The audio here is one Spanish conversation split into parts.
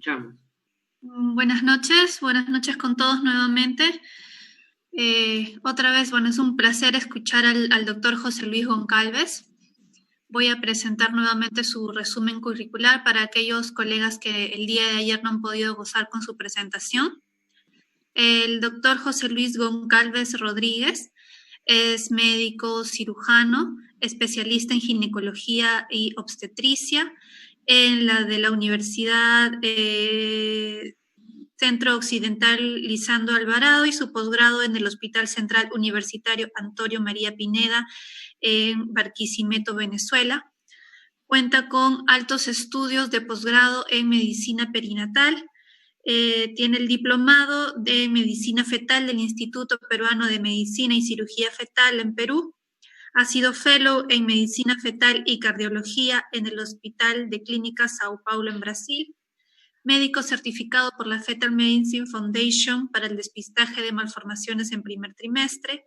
escuchamos. Buenas noches con todos nuevamente. Otra vez, es un placer escuchar al doctor José Luis Goncalves. Voy a presentar nuevamente su resumen curricular para aquellos colegas que el día de ayer no han podido gozar con su presentación. El doctor José Luis Goncalves Rodríguez es médico cirujano, especialista en ginecología y obstetricia en la de la Universidad Centro Occidental Lisandro Alvarado y su posgrado en el Hospital Central Universitario Antonio María Pineda en Barquisimeto, Venezuela. Cuenta con altos estudios de posgrado en medicina perinatal. Tiene el diplomado de medicina fetal del Instituto Peruano de Medicina y Cirugía Fetal en Perú. Ha sido fellow en medicina fetal y cardiología en el Hospital de Clínica Sao Paulo en Brasil. Médico certificado por la Fetal Medicine Foundation para el despistaje de malformaciones en primer trimestre.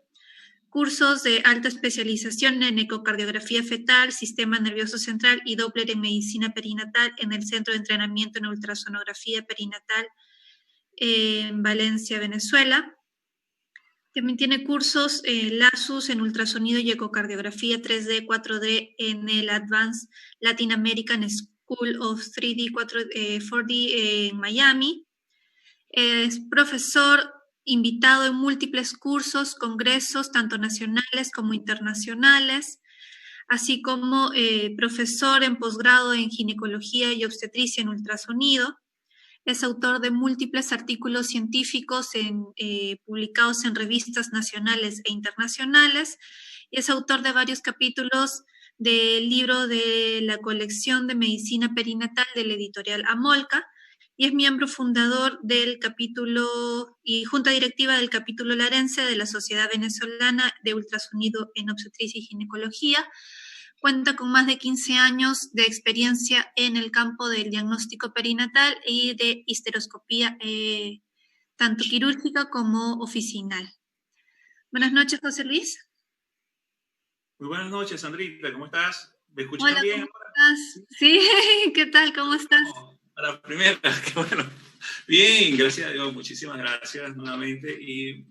Cursos de alta especialización en ecocardiografía fetal, sistema nervioso central y Doppler en medicina perinatal en el Centro de Entrenamiento en Ultrasonografía Perinatal en Valencia, Venezuela. También tiene cursos LASUS en ultrasonido y ecocardiografía 3D, 4D en el Advanced Latin American School of 3D, 4D en Miami. Es profesor invitado en múltiples cursos, congresos, tanto nacionales como internacionales, así como profesor en posgrado en ginecología y obstetricia en ultrasonido. Es autor de múltiples artículos científicos publicados en revistas nacionales e internacionales y es autor de varios capítulos del libro de la colección de medicina perinatal de la editorial Amolca y es miembro fundador del capítulo y junta directiva del capítulo larense de la Sociedad Venezolana de Ultrasonido en Obstetricia y Ginecología. Cuenta con más de 15 años de experiencia en el campo del diagnóstico perinatal y de histeroscopía, tanto quirúrgica como oficinal. Buenas noches, José Luis. Muy buenas noches, Sandrita, ¿cómo estás? ¿Me escuchas Hola, bien? ¿cómo estás? Sí, ¿qué tal? ¿Cómo estás? A la primera, qué bueno. Bien, gracias a Dios, muchísimas gracias nuevamente y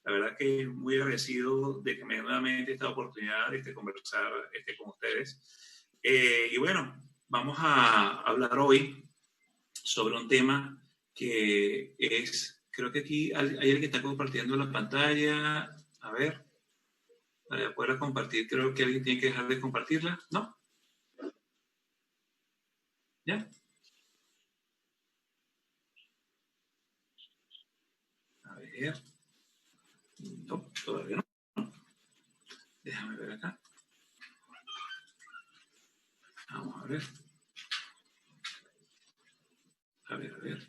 la verdad que muy agradecido de que me den nuevamente esta oportunidad de conversar con ustedes. Y bueno, vamos a hablar hoy sobre un tema que es, creo que aquí hay alguien que está compartiendo la pantalla. A ver, para poderla compartir, creo que alguien tiene que dejar de compartirla, ¿no? ¿Ya? A ver. No, todavía no. Déjame ver acá. Vamos a ver. A ver, a ver.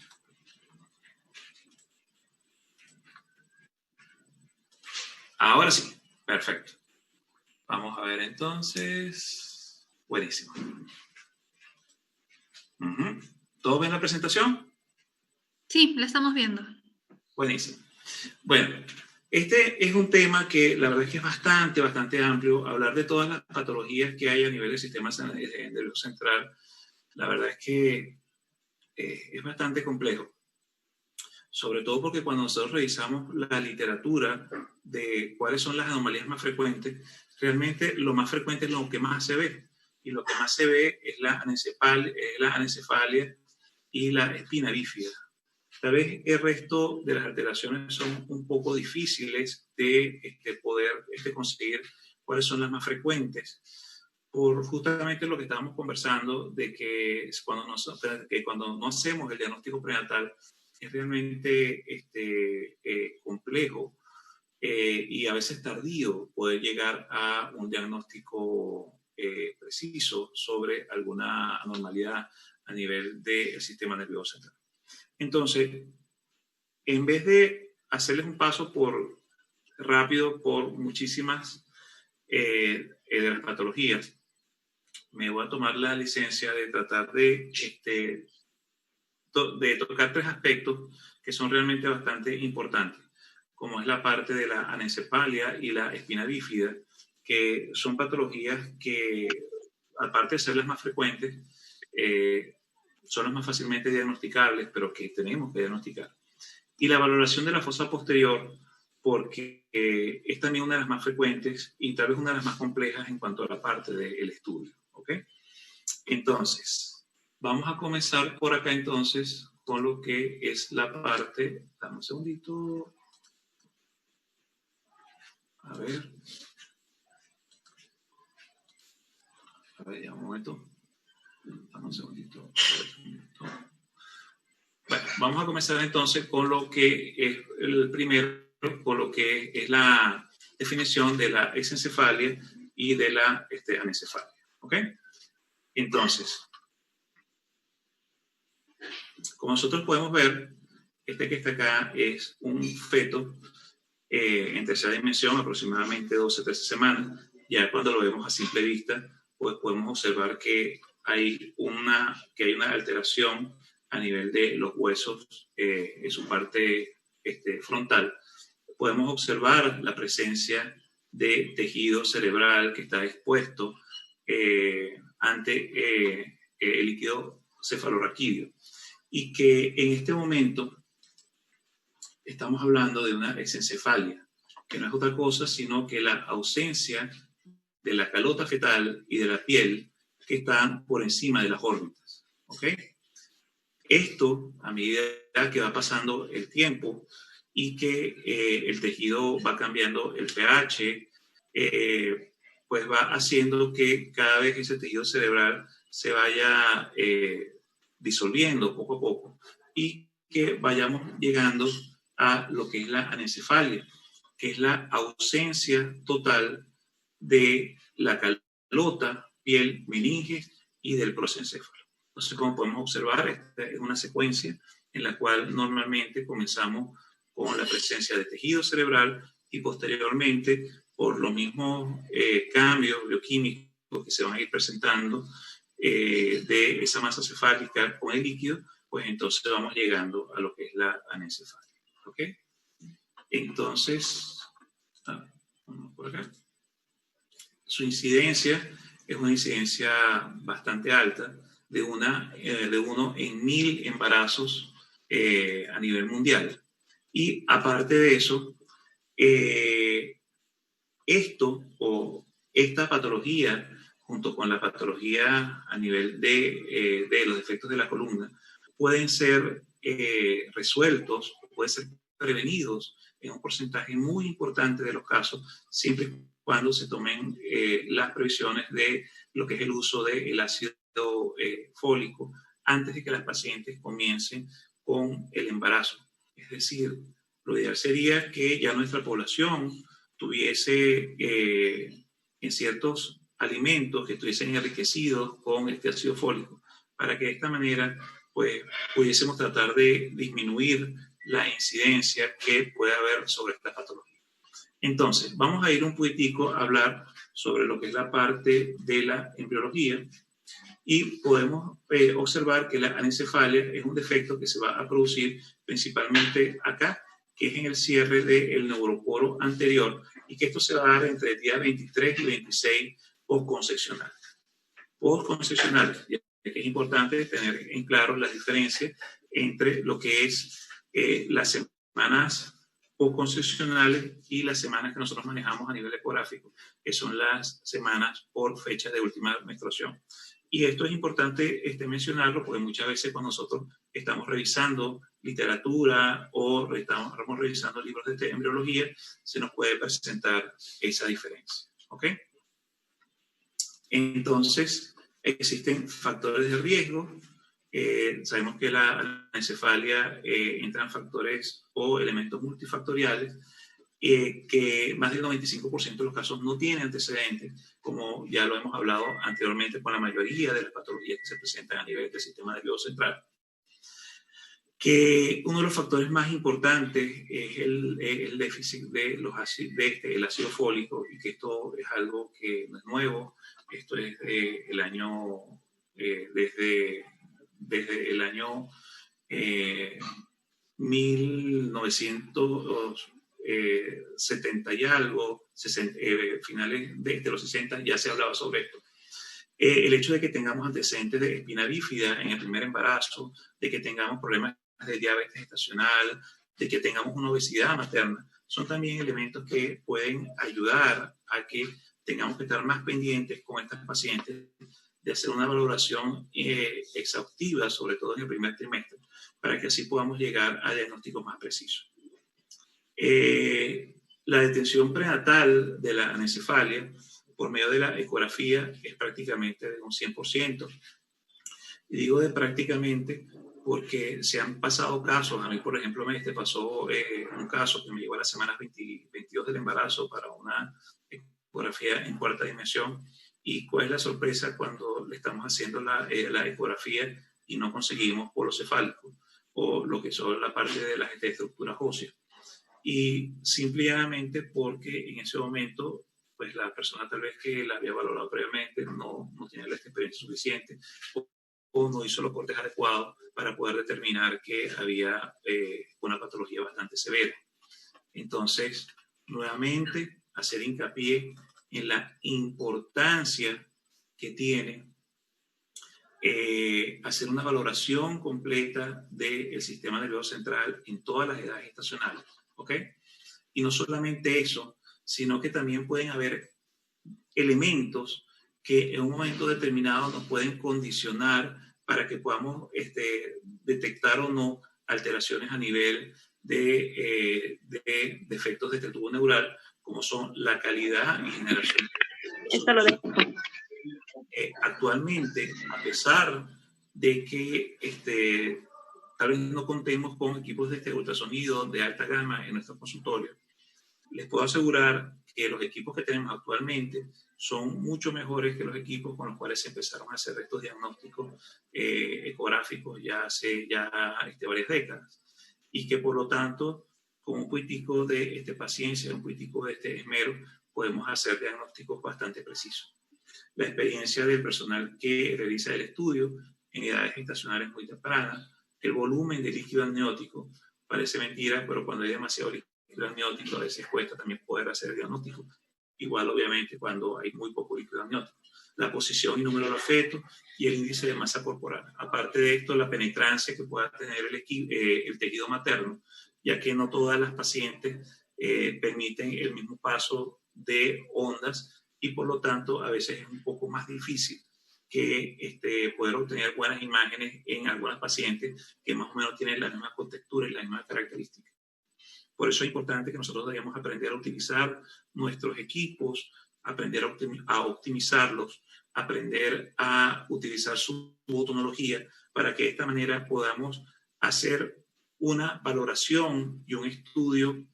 Ahora sí. Perfecto. Vamos a ver entonces. Buenísimo. ¿Todo bien la presentación? Sí, la estamos viendo. Buenísimo. Bueno, este es un tema que la verdad es que es bastante amplio. Hablar de todas las patologías que hay a nivel del sistema nervioso central, la verdad es que es bastante complejo. Sobre todo porque cuando nosotros revisamos la literatura de cuáles son las anomalías más frecuentes, realmente lo más frecuente es lo que más se ve. Y lo que más se ve es la anencefalia y la espina bífida. Tal vez el resto de las alteraciones son un poco difíciles de poder conseguir cuáles son las más frecuentes, por justamente lo que estábamos conversando de que cuando no hacemos el diagnóstico prenatal es realmente complejo y a veces tardío poder llegar a un diagnóstico preciso sobre alguna anormalidad a nivel del sistema nervioso central. Entonces, en vez de hacerles un paso rápido por muchísimas de las patologías, me voy a tomar la licencia de tratar de tocar tres aspectos que son realmente bastante importantes, como es la parte de la anencefalia y la espina bífida, que son patologías que, aparte de ser las más frecuentes, son las más fácilmente diagnosticables, pero que tenemos que diagnosticar. Y la valoración de la fosa posterior, porque es también una de las más frecuentes y tal vez una de las más complejas en cuanto a la parte del estudio. ¿Ok? Entonces, vamos a comenzar por acá entonces con lo que es la parte, dame un segundito, a ver, ya un momento, dame un segundito. Bueno, vamos a comenzar entonces con lo que es el primero, con lo que es la definición de la exencefalia y de la anencefalia. ¿Ok? Entonces, como nosotros podemos ver, este que está acá es un feto en tercera dimensión, aproximadamente 12-13 semanas. Ya cuando lo vemos a simple vista, pues podemos observar que hay una alteración a nivel de los huesos en su parte frontal. Podemos observar la presencia de tejido cerebral que está expuesto ante el líquido cefalorraquídeo, y que en este momento estamos hablando de una exencefalia, que no es otra cosa sino que la ausencia de la calota fetal y de la piel que están por encima de las órbitas. ¿Ok? Esto, a medida que va pasando el tiempo y que el tejido va cambiando el pH, pues va haciendo que cada vez ese tejido cerebral se vaya disolviendo poco a poco y que vayamos llegando a lo que es la anencefalia, que es la ausencia total de la calota, piel, meninges y del prosencéfalo. Entonces, como podemos observar, esta es una secuencia en la cual normalmente comenzamos con la presencia de tejido cerebral y posteriormente, por los mismos cambios bioquímicos que se van a ir presentando de esa masa cefálica con el líquido, pues entonces vamos llegando a lo que es la anencefalia. ¿Ok? Entonces, vamos por acá. Su incidencia es una incidencia bastante alta, de 1 en 1000 embarazos a nivel mundial. Y aparte de eso, esta patología, junto con la patología a nivel de los defectos de la columna, pueden ser resueltos, pueden ser prevenidos en un porcentaje muy importante de los casos, siempre y cuando se tomen las previsiones de lo que es el uso del ácido fólico antes de que las pacientes comiencen con el embarazo. Es decir, lo ideal sería que ya nuestra población tuviese en ciertos alimentos que estuviesen enriquecidos con este ácido fólico, para que de esta manera pues, pudiésemos tratar de disminuir la incidencia que puede haber sobre esta patología. Entonces, vamos a ir un poquitico a hablar sobre lo que es la parte de la embriología y podemos observar que la anencefalia es un defecto que se va a producir principalmente acá, que es en el cierre del neuroporo anterior, y que esto se va a dar entre el día 23 y 26 postconcepcional. Postconcepcional, ya que es importante tener en claro la diferencia entre lo que es las semanas postconcepcionales y las semanas que nosotros manejamos a nivel ecográfico, que son las semanas por fecha de última menstruación. Y esto es importante mencionarlo porque muchas veces cuando nosotros estamos revisando literatura o estamos revisando libros de embriología, se nos puede presentar esa diferencia. ¿Ok? Entonces, existen factores de riesgo. Sabemos que la anencefalia entran factores o elementos multifactoriales que más del 95% de los casos no tienen antecedentes, como ya lo hemos hablado anteriormente con la mayoría de las patologías que se presentan a nivel del sistema nervioso central. Que uno de los factores más importantes es el déficit de el ácido fólico, y que esto es algo que no es nuevo. Esto es el año, desde el año 1970 y algo, finales de los 60, ya se hablaba sobre esto. El hecho de que tengamos antecedentes de espina bífida en el primer embarazo, de que tengamos problemas de diabetes gestacional, de que tengamos una obesidad materna, son también elementos que pueden ayudar a que tengamos que estar más pendientes con estas pacientes de hacer una valoración exhaustiva, sobre todo en el primer trimestre, para que así podamos llegar a diagnósticos más precisos. La detención prenatal de la anencefalia por medio de la ecografía es prácticamente de un 100%. Y digo de prácticamente porque se han pasado casos. A mí, por ejemplo, me pasó un caso que me llegó a las semanas 22 del embarazo para una ecografía en cuarta dimensión. ¿Y cuál es la sorpresa cuando le estamos haciendo la ecografía y no conseguimos polo cefálico o lo que son la parte de las estructuras óseas? Y simplemente porque en ese momento pues la persona tal vez que la había valorado previamente no tenía la experiencia suficiente o no hizo los cortes adecuados para poder determinar que había una patología bastante severa. Entonces, nuevamente, hacer hincapié en la importancia que tiene hacer una valoración completa del sistema nervioso central en todas las edades gestacionales, ¿ok? Y no solamente eso, sino que también pueden haber elementos que en un momento determinado nos pueden condicionar para que podamos detectar o no alteraciones a nivel de defectos de este tubo neural, como son la calidad y generación. Esto lo dejo. Actualmente, a pesar de que tal vez no contemos con equipos de ultrasonido de alta gama en nuestro consultorio, les puedo asegurar que los equipos que tenemos actualmente son mucho mejores que los equipos con los cuales se empezaron a hacer estos diagnósticos ecográficos ya hace varias décadas. Y que por lo tanto, con un poquitico de paciencia, un poquitico de esmero, podemos hacer diagnósticos bastante precisos. La experiencia del personal que realiza el estudio en edades gestacionales muy tempranas, el volumen de líquido amniótico, parece mentira, pero cuando hay demasiado líquido amniótico a veces cuesta también poder hacer el diagnóstico. Igual, obviamente, cuando hay muy poco líquido amniótico. La posición y número del feto y el índice de masa corporal. Aparte de esto, la penetrancia que pueda tener el tejido materno, ya que no todas las pacientes permiten el mismo paso de ondas y por lo tanto a veces es un poco más difícil que poder obtener buenas imágenes en algunas pacientes que más o menos tienen la misma contextura y las mismas características. Por eso es importante que nosotros debamos aprender a utilizar nuestros equipos, aprender a optimizarlos, aprender a utilizar su tecnología para que de esta manera podamos hacer una valoración y un estudio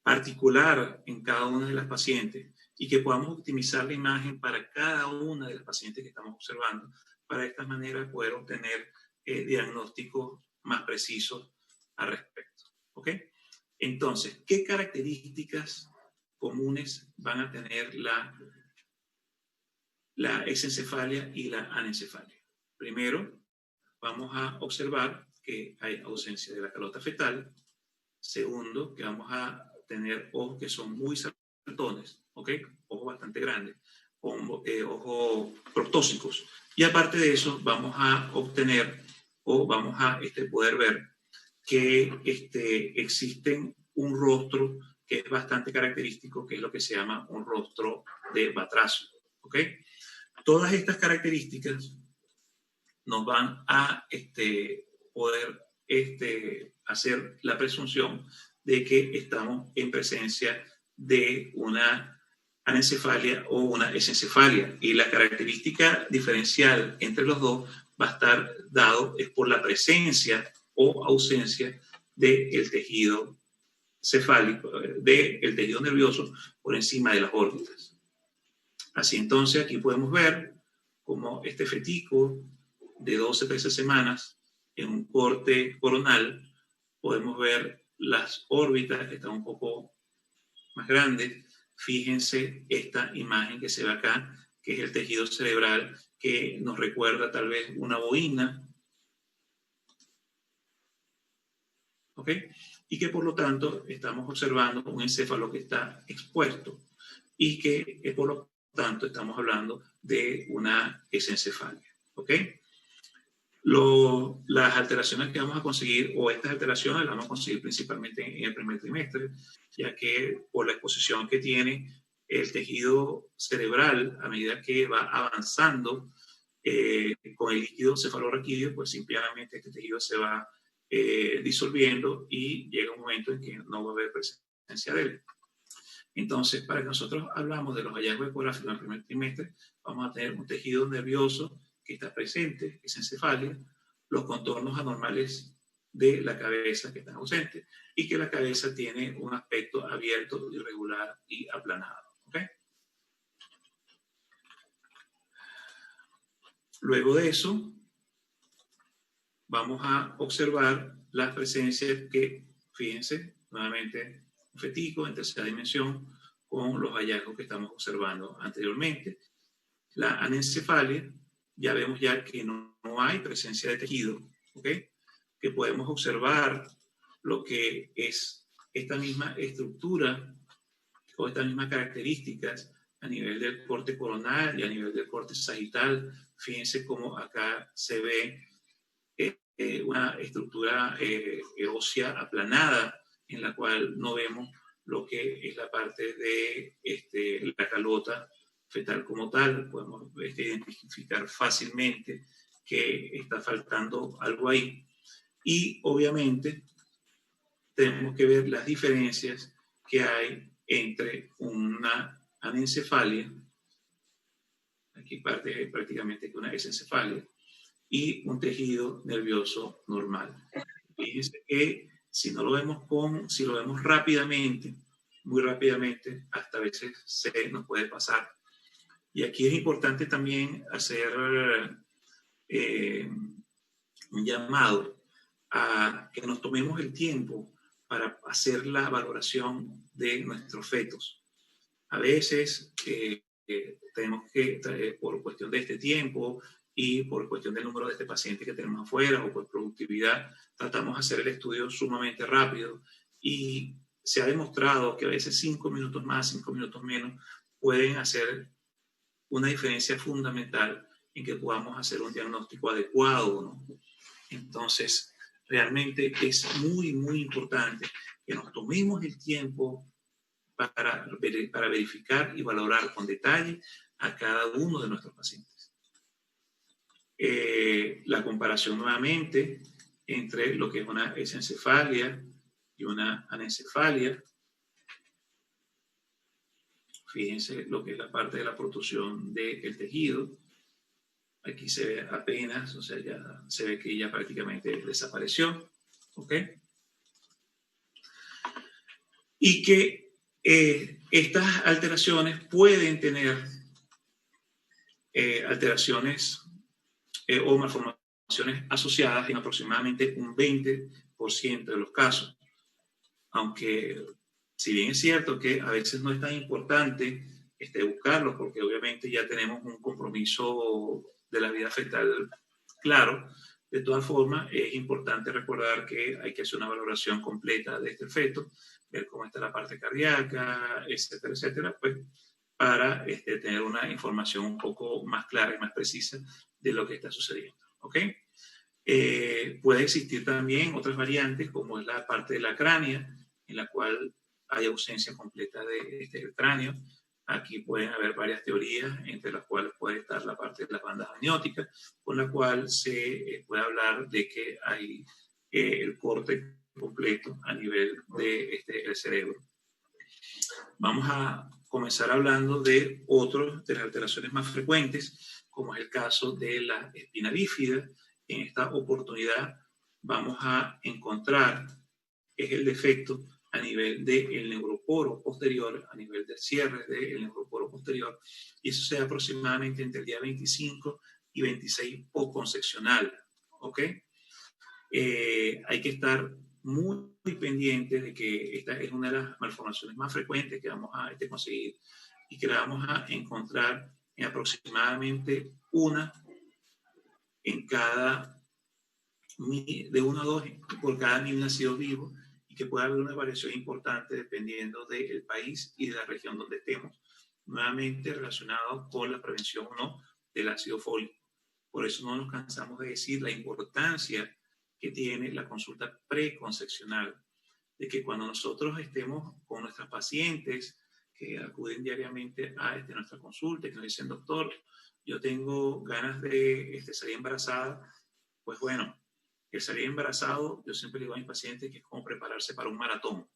particular en cada una de las pacientes y que podamos optimizar la imagen para cada una de las pacientes que estamos observando, para de esta manera poder obtener diagnósticos más precisos al respecto. ¿Ok? Entonces, ¿qué características comunes van a tener la exencefalia y la anencefalia? Primero, vamos a observar que hay ausencia de la calota fetal. Segundo, que vamos a tener ojos que son muy saltones, ¿ok? Ojos bastante grandes, ojos proctósicos. Y aparte de eso, vamos a obtener o vamos a poder ver que existen un rostro que es bastante característico, que es lo que se llama un rostro de batracio, ¿ok? Todas estas características nos van a poder hacer la presunción de que estamos en presencia de una anencefalia o una exencefalia. Y la característica diferencial entre los dos va a estar dado es por la presencia o ausencia del tejido cefálico, del tejido nervioso por encima de las órbitas. Así entonces aquí podemos ver como este fetico de 12-13 semanas en un corte coronal podemos ver las órbitas que están un poco más grandes. Fíjense esta imagen que se ve acá, que es el tejido cerebral que nos recuerda tal vez una boina, ¿ok? Y que por lo tanto estamos observando un encéfalo que está expuesto y que por lo tanto, estamos hablando de una esencefalia. ¿Ok? Las alteraciones que vamos a conseguir, o estas alteraciones las vamos a conseguir principalmente en el primer trimestre, ya que por la exposición que tiene el tejido cerebral a medida que va avanzando con el líquido cefalorraquídeo, pues simplemente este tejido se va disolviendo y llega un momento en que no va a haber presencia de él. Entonces, para que nosotros hablamos de los hallazgos ecográficos en el primer trimestre, vamos a tener un tejido nervioso que está presente, que es encefalia, los contornos anormales de la cabeza que están ausentes y que la cabeza tiene un aspecto abierto, irregular y aplanado. ¿Okay? Luego de eso, vamos a observar las presencias que, fíjense, nuevamente, un fetico en tercera dimensión con los hallazgos que estamos observando anteriormente. La anencefalia, ya vemos ya que no hay presencia de tejido, ¿ok? Que podemos observar lo que es esta misma estructura o estas mismas características a nivel del corte coronal y a nivel del corte sagital. Fíjense cómo acá se ve una estructura ósea aplanada en la cual no vemos lo que es la parte de la calota fetal como tal. Podemos identificar fácilmente que está faltando algo ahí. Y obviamente tenemos que ver las diferencias que hay entre una anencefalia, aquí parte prácticamente que una esencefalia, y un tejido nervioso normal. Fíjense que si lo vemos rápidamente, muy rápidamente, hasta a veces se nos puede pasar. Y aquí es importante también hacer un llamado a que nos tomemos el tiempo para hacer la valoración de nuestros fetos. A veces tenemos que, por cuestión de este tiempo y por cuestión del número de este paciente que tenemos afuera o por productividad, tratamos de hacer el estudio sumamente rápido y se ha demostrado que a veces 5 minutos más, 5 minutos menos pueden hacer una diferencia fundamental en que podamos hacer un diagnóstico adecuado, ¿no? Entonces, realmente es muy, muy importante que nos tomemos el tiempo para verificar y valorar con detalle a cada uno de nuestros pacientes. La comparación nuevamente entre lo que es una esencefalia y una anencefalia. Fíjense lo que es la parte de la protrusión del tejido. Aquí se ve apenas, o sea, ya se ve que ya prácticamente desapareció. ¿Ok? Y que estas alteraciones pueden tener alteraciones o malformaciones asociadas en aproximadamente un 20% de los casos. Aunque, si bien es cierto que a veces no es tan importante buscarlos, porque obviamente ya tenemos un compromiso de la vida fetal claro, de todas formas es importante recordar que hay que hacer una valoración completa de este feto, ver cómo está la parte cardíaca, etcétera, etcétera, pues para tener una información un poco más clara y más precisa de lo que está sucediendo. ¿Ok? Puede existir también otras variantes, como es la parte de la cránea, en la cual hay ausencia completa del cráneo. Aquí pueden haber varias teorías, entre las cuales puede estar la parte de las bandas amnióticas, con la cual se puede hablar de que hay el corte completo a nivel del cerebro. Vamos a comenzar hablando de otras de las alteraciones más frecuentes, como es el caso de la espina bífida. En esta oportunidad vamos a encontrar el defecto a nivel del neuroporo posterior, a nivel del cierre del neuroporo posterior, y eso se da aproximadamente entre el día 25 y 26 post-conseccional. ¿Ok? Hay que estar muy pendiente de que esta es una de las malformaciones más frecuentes que vamos a conseguir y que la vamos a encontrar en aproximadamente una en cada, de 1 a 2 por cada niño nacido vivo, y que puede haber una variación importante dependiendo del país y de la región donde estemos. nuevamente relacionado con la prevención o no del ácido fólico. Por eso no nos cansamos de decir la importancia que tiene la consulta preconcepcional, de que cuando nosotros estemos con nuestras pacientes que acuden diariamente a nuestra consulta, que nos dicen, doctor, yo tengo ganas de salir embarazada, pues bueno, el salir embarazado, yo siempre digo a mis pacientes que es como prepararse para un maratón.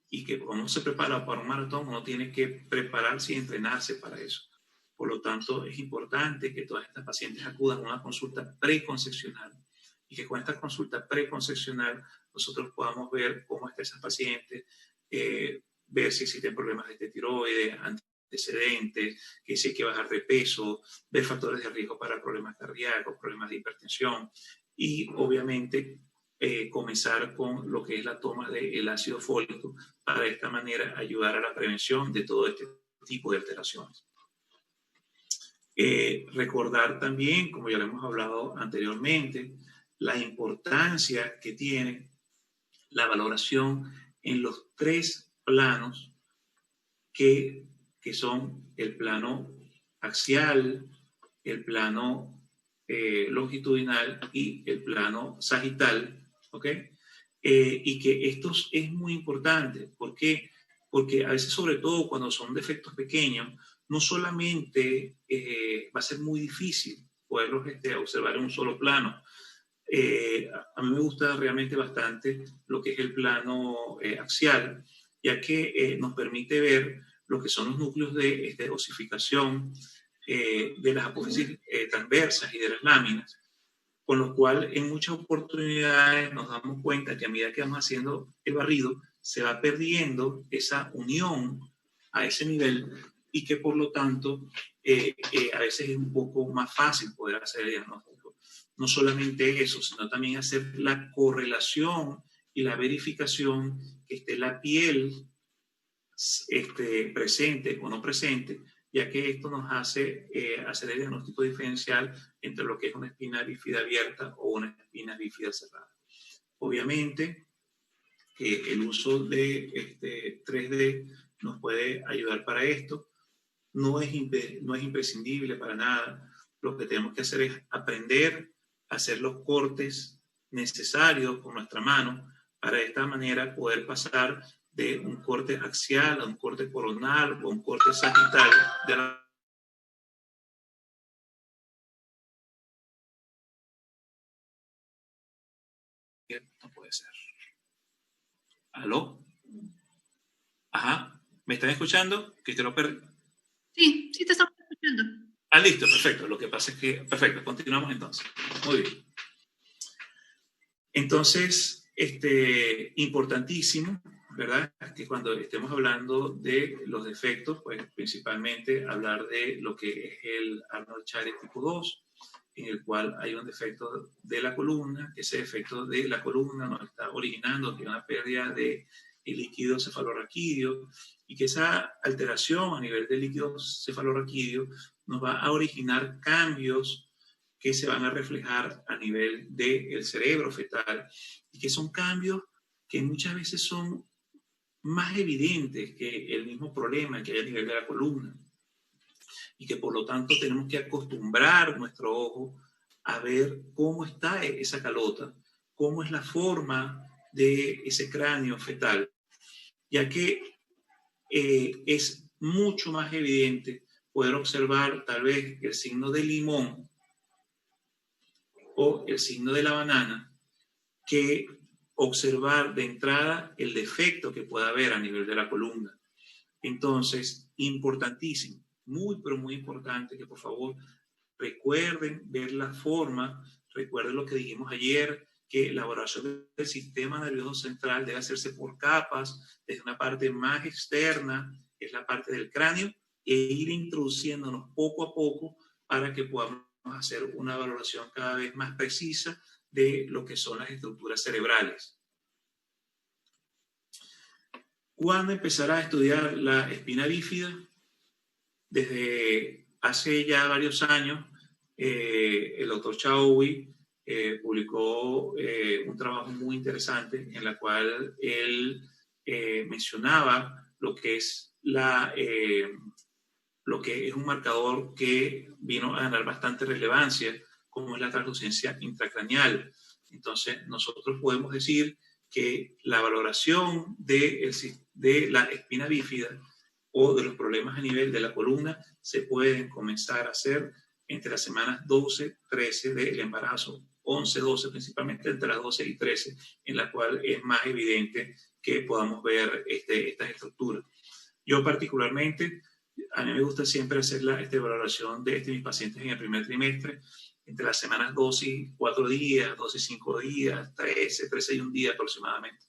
Y que cuando uno se prepara para un maratón, uno tiene que prepararse y entrenarse para eso. Por lo tanto, es importante que todas estas pacientes acudan a una consulta preconcepcional y que con esta consulta preconcepcional nosotros podamos ver cómo está esa paciente, ver si existen problemas de tiroides, antecedentes, que si hay que bajar de peso, ver factores de riesgo para problemas cardíacos, problemas de hipertensión y obviamente comenzar con lo que es la toma del ácido fólico para de esta manera ayudar a la prevención de todo este tipo de alteraciones. Recordar también, como ya lo hemos hablado anteriormente, la importancia que tiene la valoración en los 3 planos que son el plano axial, el plano longitudinal y el plano sagital, ¿ok? Y que esto es muy importante. ¿Por qué? Porque a veces, sobre todo cuando son defectos pequeños, no solamente va a ser muy difícil poderlos observar en un solo plano. A mí me gusta realmente bastante lo que es el plano axial, ya que nos permite ver lo que son los núcleos de osificación de las apófisis transversas y de las láminas, con lo cual en muchas oportunidades nos damos cuenta que a medida que vamos haciendo el barrido, se va perdiendo esa unión a ese nivel y que por lo tanto a veces es un poco más fácil poder hacer el diagnóstico. No solamente eso, sino también hacer la correlación y la verificación que esté la piel presente o no presente, ya que esto nos hace hacer el diagnóstico diferencial entre lo que es una espina bífida abierta o una espina bífida cerrada. Obviamente que el uso de 3D nos puede ayudar para esto. No es imprescindible para nada. Lo que tenemos que hacer es aprender a hacer los cortes necesarios con nuestra mano para de esta manera poder pasar de un corte axial a un corte coronal o un corte sagital de la... No puede ser. ¿Aló? Ajá. ¿Me están escuchando? Que te lo perdí. Sí, sí te estamos escuchando. Ah, listo, perfecto. Lo que pasa es que... Perfecto, continuamos entonces. Muy bien. Entonces, importantísimo, ¿verdad? Que cuando estemos hablando de los defectos, pues principalmente hablar de lo que es el Arnold-Chiari tipo 2, en el cual hay un defecto de la columna, que ese defecto de la columna nos está originando que una pérdida de líquido cefalorraquídeo y que esa alteración a nivel del líquido cefalorraquídeo nos va a originar cambios que se van a reflejar a nivel del cerebro fetal y que son cambios que muchas veces son más evidentes que el mismo problema que hay a nivel de la columna y que por lo tanto tenemos que acostumbrar nuestro ojo a ver cómo está esa calota, cómo es la forma de ese cráneo fetal, ya que es mucho más evidente poder observar tal vez el signo de limón o el signo de la banana que observar de entrada el defecto que pueda haber a nivel de la columna. Entonces, importantísimo, muy pero muy importante que por favor recuerden ver la forma, recuerden lo que dijimos ayer, que la elaboración del sistema nervioso central debe hacerse por capas, desde una parte más externa, que es la parte del cráneo, e ir introduciéndonos poco a poco para que podamos hacer una valoración cada vez más precisa de lo que son las estructuras cerebrales. ¿Cuándo empezar a estudiar la espina bífida? Desde hace ya varios años, el doctor Chaoui publicó un trabajo muy interesante en la cual él mencionaba lo que es lo que es un marcador que vino a ganar bastante relevancia, como es la translucencia intracraneal. Entonces, nosotros podemos decir que la valoración de la espina bífida o de los problemas a nivel de la columna se pueden comenzar a hacer entre las semanas 12, 13 del embarazo, 11, 12, principalmente entre las 12 y 13, en la cual es más evidente que podamos ver estas estructuras. Yo particularmente, a mí me gusta siempre hacer la valoración de mis pacientes en el primer trimestre, entre las semanas 12 y 4 días, 12 y 5 días, 13, 13 y 1 día aproximadamente.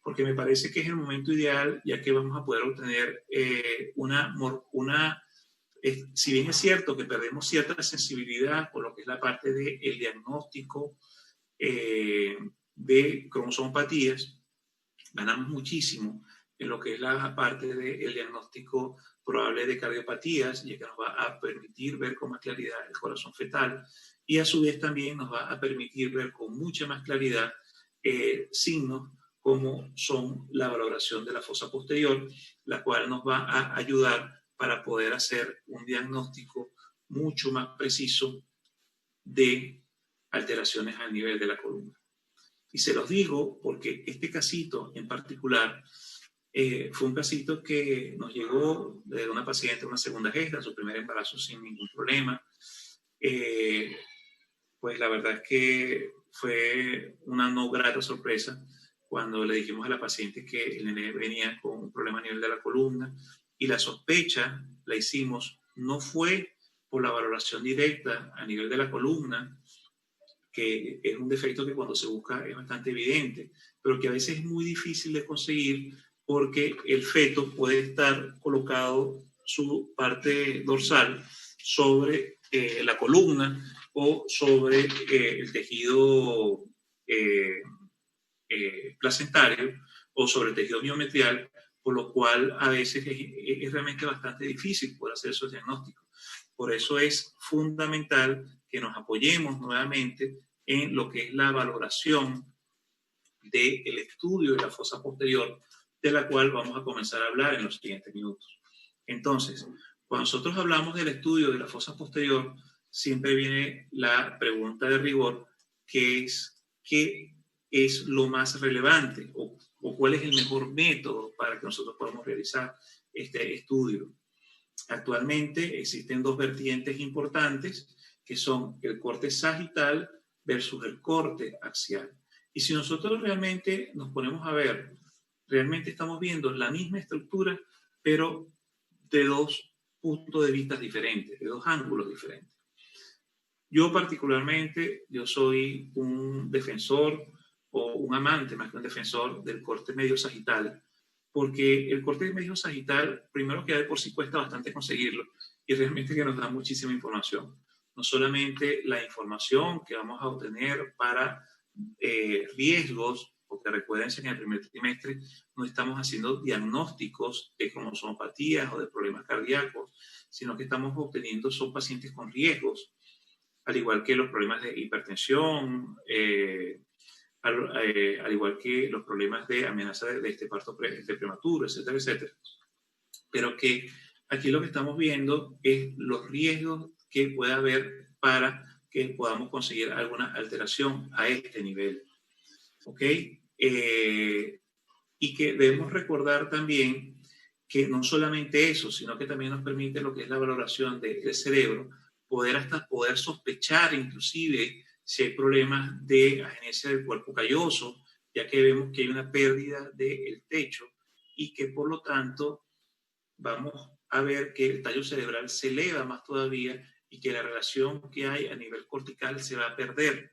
Porque me parece que es el momento ideal, ya que vamos a poder obtener si bien es cierto que perdemos cierta sensibilidad por lo que es la parte del diagnóstico de cromosomopatías, ganamos muchísimo en lo que es la parte del diagnóstico probable de cardiopatías, ya que nos va a permitir ver con más claridad el corazón fetal y a su vez también nos va a permitir ver con mucha más claridad signos como son la valoración de la fosa posterior, la cual nos va a ayudar para poder hacer un diagnóstico mucho más preciso de alteraciones a nivel de la columna. Y se los digo porque este casito en particular fue un casito que nos llegó de una paciente, una segunda gesta, su primer embarazo sin ningún problema. Pues la verdad es que fue una no grata sorpresa cuando le dijimos a la paciente que el nené venía con un problema a nivel de la columna, y la sospecha la hicimos, no fue por la valoración directa a nivel de la columna, que es un defecto que cuando se busca es bastante evidente, pero que a veces es muy difícil de conseguir porque el feto puede estar colocado su parte dorsal sobre la columna o sobre el tejido placentario o sobre el tejido miometrial, por lo cual a veces es realmente bastante difícil poder hacer esos diagnósticos. Por eso es fundamental que nos apoyemos nuevamente en lo que es la valoración del estudio de la fosa posterior, de la cual vamos a comenzar a hablar en los siguientes minutos. Entonces, cuando nosotros hablamos del estudio de la fosa posterior, siempre viene la pregunta de rigor, que es ¿qué es lo más relevante o cuál es el mejor método para que nosotros podamos realizar este estudio? Actualmente existen dos vertientes importantes, que son el corte sagital versus el corte axial. Y si nosotros realmente nos ponemos a ver, realmente estamos viendo la misma estructura, pero de dos puntos de vista diferentes, de dos ángulos diferentes. Yo particularmente, yo soy un defensor o un amante, más que un defensor, del corte medio sagital, porque el corte medio sagital, primero que de por sí cuesta bastante conseguirlo y realmente que nos da muchísima información. No solamente la información que vamos a obtener para riesgos, porque recuerden que en el primer trimestre no estamos haciendo diagnósticos de cromosomopatías o de problemas cardíacos, sino que estamos obteniendo, son pacientes con riesgos, al igual que los problemas de hipertensión, al igual que los problemas de amenaza de este parto prematuro, etcétera, etcétera. Pero que aquí lo que estamos viendo es los riesgos que puede haber para que podamos conseguir alguna alteración a este nivel. ¿Ok? Y que debemos recordar también que no solamente eso, sino que también nos permite lo que es la valoración del cerebro, poder sospechar inclusive si hay problemas de agenesia del cuerpo calloso, ya que vemos que hay una pérdida del techo y que por lo tanto vamos a ver que el tallo cerebral se eleva más todavía y que la relación que hay a nivel cortical se va a perder.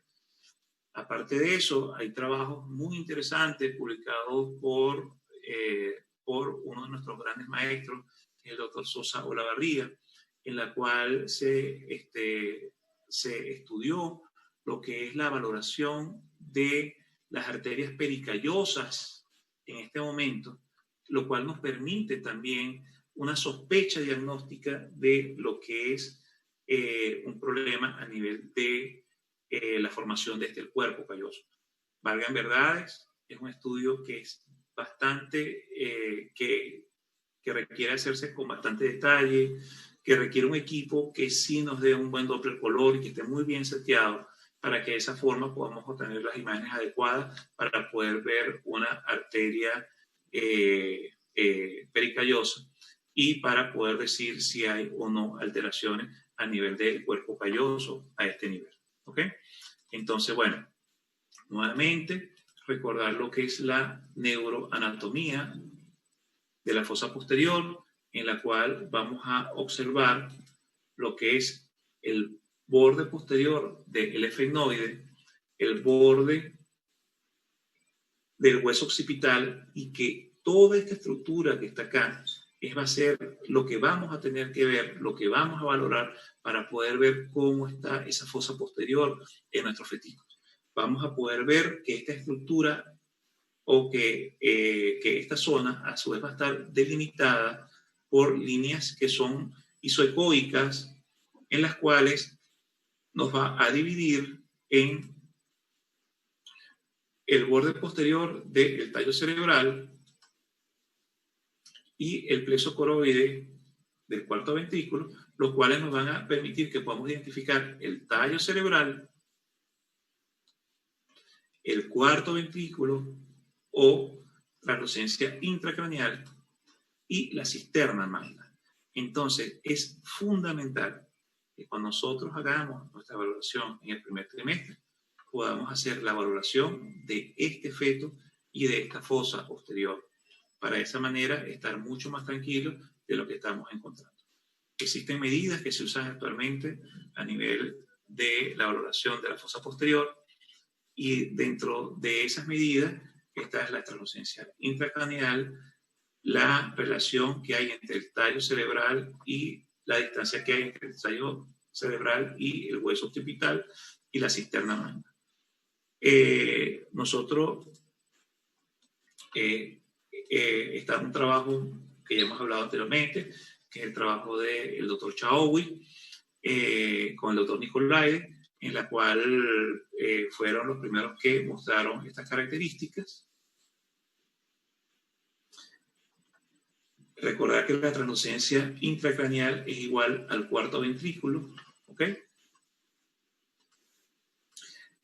Aparte de eso, hay trabajos muy interesantes publicados por uno de nuestros grandes maestros, el doctor Sosa Olavarría, en la cual se estudió lo que es la valoración de las arterias pericallosas en este momento, lo cual nos permite también una sospecha diagnóstica de lo que es un problema a nivel de la formación de el cuerpo calloso. Valgan verdades, es un estudio que es bastante, que requiere hacerse con bastante detalle, que requiere un equipo que sí nos dé un buen Doppler color y que esté muy bien seteado para que de esa forma podamos obtener las imágenes adecuadas para poder ver una arteria pericallosa y para poder decir si hay o no alteraciones a nivel del cuerpo calloso a este nivel. ¿Ok? Entonces, bueno, nuevamente recordar lo que es la neuroanatomía de la fosa posterior, en la cual vamos a observar lo que es el borde posterior del efeminoide, el borde del hueso occipital, y que toda esta estructura que está acá va a ser lo que vamos a tener que ver, lo que vamos a valorar para poder ver cómo está esa fosa posterior en nuestros feticos. Vamos a poder ver que esta estructura o que esta zona a su vez va a estar delimitada por líneas que son isoecoicas, en las cuales nos va a dividir en el borde posterior del tallo cerebral y el plexo coroide del cuarto ventrículo, los cuales nos van a permitir que podamos identificar el tallo cerebral, el cuarto ventrículo o translucencia intracraneal y la cisterna magna. Entonces, es fundamental que cuando nosotros hagamos nuestra valoración en el primer trimestre, podamos hacer la valoración de este feto y de esta fosa posterior, para de esa manera estar mucho más tranquilos de lo que estamos encontrando. Existen medidas que se usan actualmente a nivel de la valoración de la fosa posterior, y dentro de esas medidas esta es la translucencia intracraneal, la relación que hay entre el tallo cerebral y la distancia que hay entre el tallo cerebral y el hueso occipital y la cisterna magna. Nosotros está un trabajo que ya hemos hablado anteriormente, que es el trabajo del doctor Chaoui con el doctor Nicolaide, en la cual fueron los primeros que mostraron estas características. Recordar que la translucencia intracraneal es igual al cuarto ventrículo, ¿ok?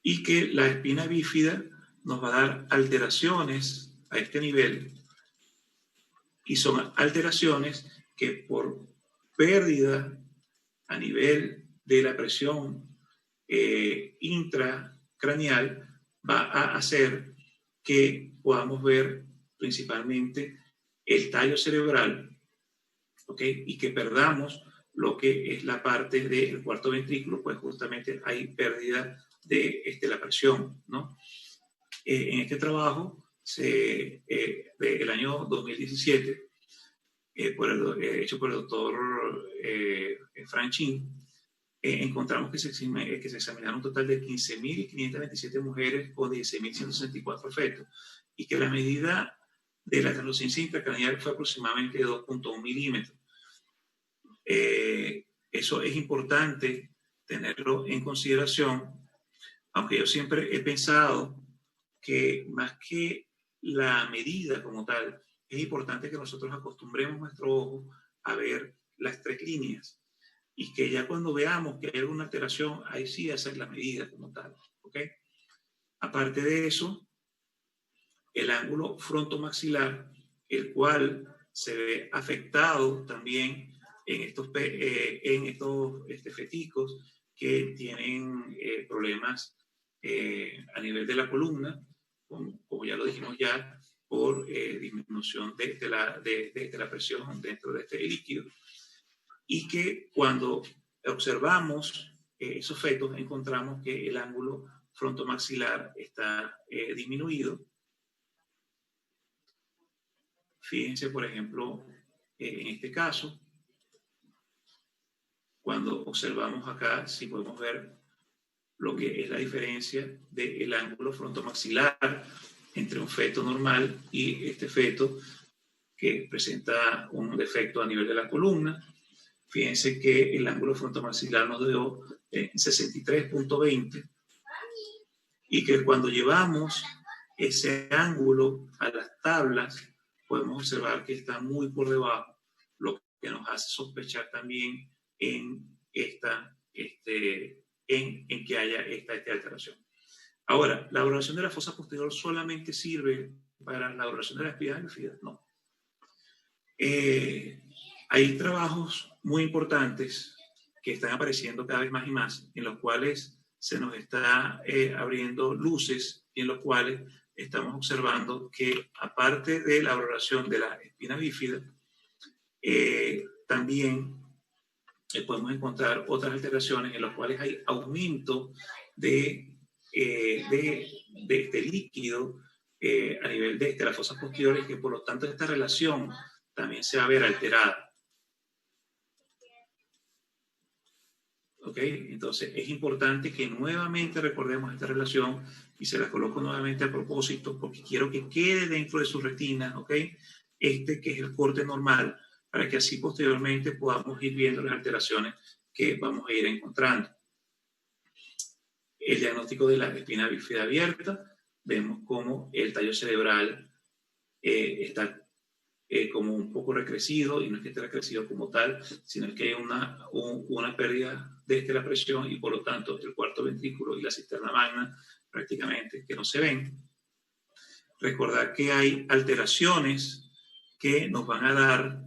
Y que la espina bífida nos va a dar alteraciones a este nivel, y son alteraciones que por pérdida a nivel de la presión intracraneal va a hacer que podamos ver principalmente el tallo cerebral, ¿ok? Y que perdamos lo que es la parte del cuarto ventrículo, pues justamente hay pérdida de la presión, ¿no? En este trabajo, del año 2017, hecho por el doctor Franchin, encontramos que se examinaron un total de 15.527 mujeres con 16.164 fetos, y que la medida de la translucencia intracraneal fue aproximadamente 2.1 milímetros. Eso es importante tenerlo en consideración, aunque yo siempre he pensado que más que la medida como tal, es importante que nosotros acostumbremos nuestro ojo a ver las tres líneas, y que ya cuando veamos que hay alguna alteración, ahí sí hacer la medida como tal, ¿ok? Aparte de eso, el ángulo frontomaxilar, el cual se ve afectado también en estos feticos que tienen problemas a nivel de la columna, como ya lo dijimos ya, por disminución de la presión dentro de este líquido, y que cuando observamos esos fetos encontramos que el ángulo frontomaxilar está disminuido. Fíjense, por ejemplo, en este caso, cuando observamos acá, si podemos ver lo que es la diferencia del ángulo frontomaxilar entre un feto normal y este feto que presenta un defecto a nivel de la columna. Fíjense que el ángulo frontomaxilar nos dio 63.20, y que cuando llevamos ese ángulo a las tablas podemos observar que está muy por debajo, lo que nos hace sospechar también en que haya esta alteración. Ahora, ¿la valoración de la fosa posterior solamente sirve para la valoración de la espina bífida? No. Hay trabajos muy importantes que están apareciendo cada vez más y más, en los cuales se nos está abriendo luces y en los cuales estamos observando que, aparte de la valoración de la espina bífida, también podemos encontrar otras alteraciones en las cuales hay aumento de este líquido a nivel de las fosas posteriores, que por lo tanto esta relación también se va a ver alterada. ¿Ok? Entonces es importante que nuevamente recordemos esta relación y se la coloco nuevamente a propósito porque quiero que quede dentro de su retina, ¿ok? Que es el corte normal, para que así posteriormente podamos ir viendo las alteraciones que vamos a ir encontrando. El diagnóstico de la espina bífida abierta, vemos cómo el tallo cerebral está como un poco recrecido, y no es que esté recrecido como tal, sino que hay una pérdida de la presión y por lo tanto el cuarto ventrículo y la cisterna magna prácticamente que no se ven. Recordar que hay alteraciones que nos van a dar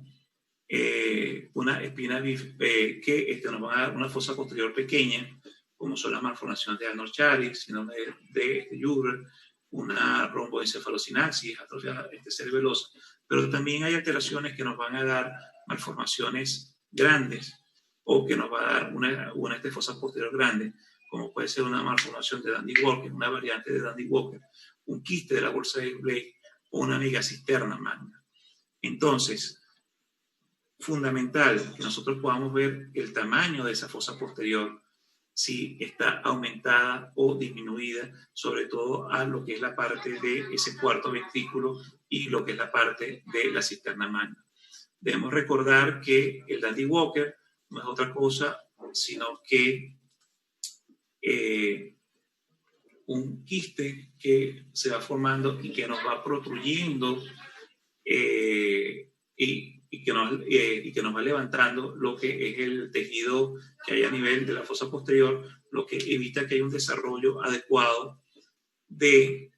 una espina que nos van a dar una fosa posterior pequeña, como son las malformaciones de Arnold-Chiari, síndrome de Juber, una romboencefalosinapsis, atrofia cerebelosa, pero también hay alteraciones que nos van a dar malformaciones grandes o que nos va a dar una fosa posterior grande, como puede ser una malformación de Dandy-Walker, una variante de Dandy-Walker, un quiste de la bolsa de Blake o una megacisterna magna. Entonces, fundamental que nosotros podamos ver el tamaño de esa fosa posterior, si está aumentada o disminuida, sobre todo a lo que es la parte de ese cuarto ventrículo y lo que es la parte de la cisterna magna. Debemos recordar que el Dandy-Walker no es otra cosa sino que un quiste que se va formando y que nos va protruyendo y que nos va levantando lo que es el tejido que hay a nivel de la fosa posterior, lo que evita que haya un desarrollo adecuado del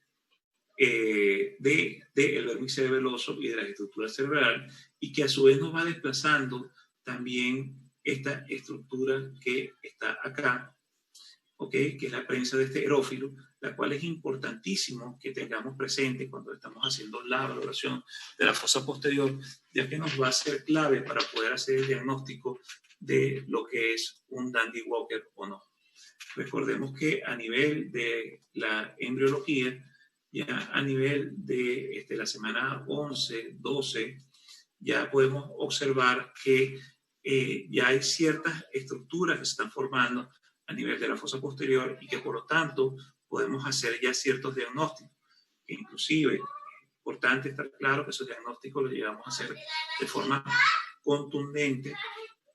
vérmice cerebeloso y de la estructura cerebral, y que a su vez nos va desplazando también esta estructura que está acá, ¿okay? Que es la prensa de este erófilo, la cual es importantísimo que tengamos presente cuando estamos haciendo la valoración de la fosa posterior, ya que nos va a ser clave para poder hacer el diagnóstico de lo que es un Dandy-Walker o no. Recordemos que a nivel de la embriología, ya a nivel de la semana 11, 12, ya podemos observar que ya hay ciertas estructuras que se están formando a nivel de la fosa posterior y que por lo tanto podemos hacer ya ciertos diagnósticos, que inclusive es importante estar claro que esos diagnósticos los llegamos a hacer de forma contundente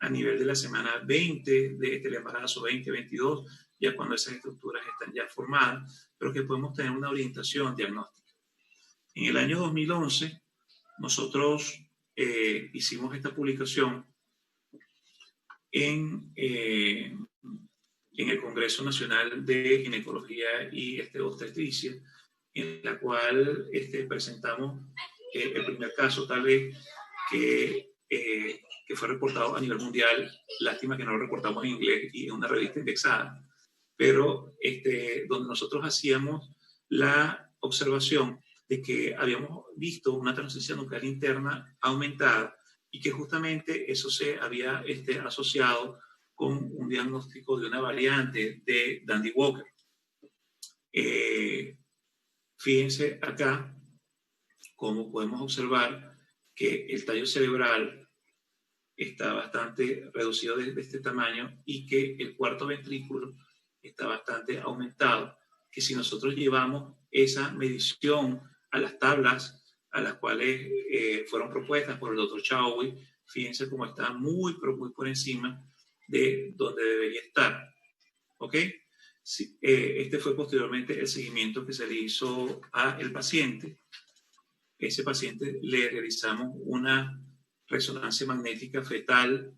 a nivel de la semana 20 del embarazo, 20-22, ya cuando esas estructuras están ya formadas, pero que podemos tener una orientación diagnóstica. En el año 2011 nosotros hicimos esta publicación en el Congreso Nacional de Ginecología y Obstetricia, en la cual presentamos el primer caso, tal vez, que fue reportado a nivel mundial. Lástima que no lo reportamos en inglés y en una revista indexada, pero donde nosotros hacíamos la observación de que habíamos visto una transmisión nuclear interna aumentada y que justamente eso se había asociado con un diagnóstico de una variante de Dandy-Walker. Fíjense acá cómo podemos observar que el tallo cerebral está bastante reducido de este tamaño y que el cuarto ventrículo está bastante aumentado, que si nosotros llevamos esa medición a las tablas a las cuales fueron propuestas por el doctor Chauwi, fíjense cómo está muy, pero muy por encima de donde debería estar. ¿Ok? Sí, fue posteriormente el seguimiento que se le hizo al paciente. Ese paciente le realizamos una resonancia magnética fetal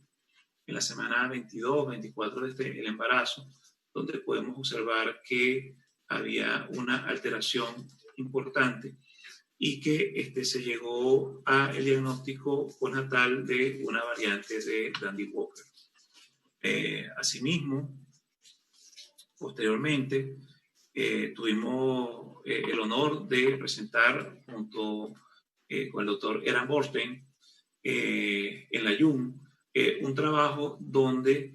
en la semana 22, 24 del embarazo, donde podemos observar que había una alteración importante y que se llegó al diagnóstico postnatal de una variante de Dandy Walker. Asimismo, posteriormente, tuvimos el honor de presentar junto con el doctor Eran Borstein en la YUM un trabajo donde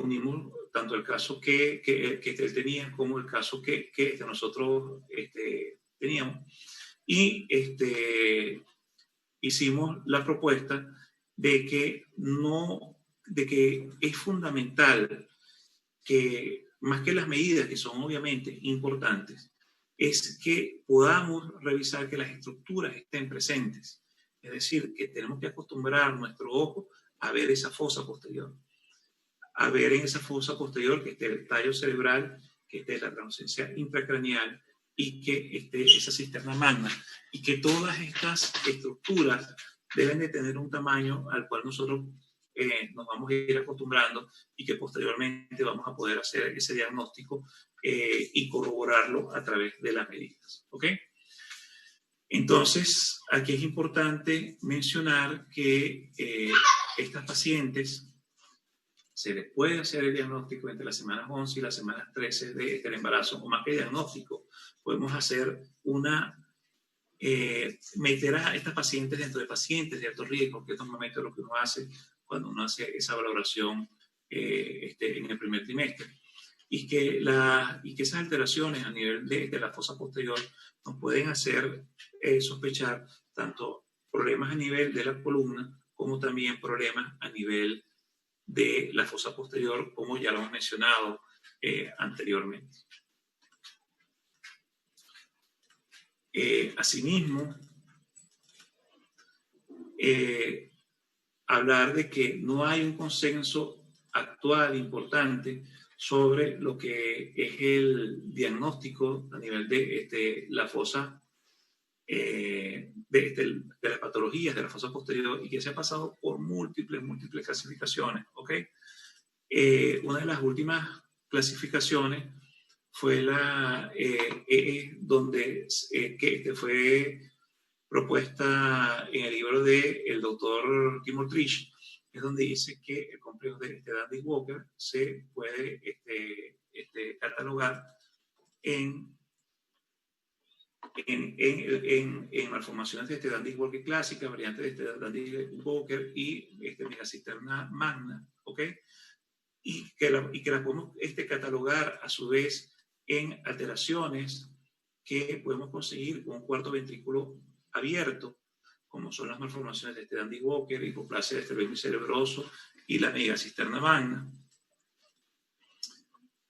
unimos tanto el caso que él tenía como el caso que nosotros teníamos, y hicimos la propuesta de que es fundamental que, más que las medidas que son obviamente importantes, es que podamos revisar que las estructuras estén presentes. Es decir, que tenemos que acostumbrar nuestro ojo a ver esa fosa posterior, a ver en esa fosa posterior que esté el tallo cerebral, que esté la translucencia intracraneal y que esté esa cisterna magna, y que todas estas estructuras deben de tener un tamaño al cual nosotros nos vamos a ir acostumbrando, y que posteriormente vamos a poder hacer ese diagnóstico y corroborarlo a través de las medidas. ¿Ok? Entonces, aquí es importante mencionar que estas pacientes se les puede hacer el diagnóstico entre las semanas 11 y las semanas 13 del embarazo, o más que diagnóstico, podemos hacer meter a estas pacientes dentro de pacientes de alto riesgo, que es normalmente lo que uno hace cuando uno hace esa valoración en el primer trimestre. Y que esas alteraciones a nivel de la fosa posterior nos pueden hacer sospechar tanto problemas a nivel de la columna como también problemas a nivel de la fosa posterior, como ya lo hemos mencionado anteriormente. Asimismo, hablar de que no hay un consenso actual importante sobre lo que es el diagnóstico a nivel de la fosa, de las patologías de la fosa posterior, y que se ha pasado por múltiples clasificaciones. ¿Okay? Una de las últimas clasificaciones fue la que fue propuesta en el libro del doctor Tim Ortrich, es donde dice que el complejo de Dandy Walker se puede catalogar en malformaciones de Dandy Walker clásica, variantes de Dandy Walker y megacisterna magna, ¿ok? Y que la podemos catalogar a su vez en alteraciones que podemos conseguir con un cuarto ventrículo abierto, como son las malformaciones de Dandy Walker, hipoplasia de vermis cerebroso y la megacisterna magna.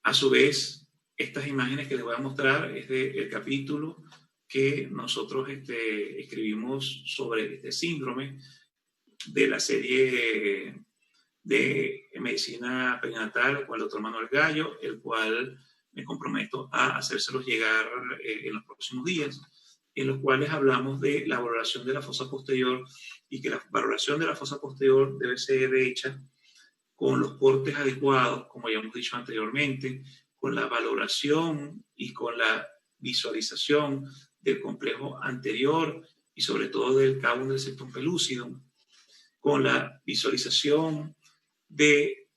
A su vez, estas imágenes que les voy a mostrar es del capítulo que nosotros escribimos sobre este síndrome de la serie de medicina perinatal con el doctor Manuel Gallo, el cual me comprometo a hacérselos llegar en los próximos días, en los cuales hablamos de la valoración de la fosa posterior, y que la valoración de la fosa posterior debe ser hecha con los cortes adecuados, como ya hemos dicho anteriormente, con la valoración y con la visualización del complejo anterior y sobre todo del cabo del septum pellucidum, con la visualización de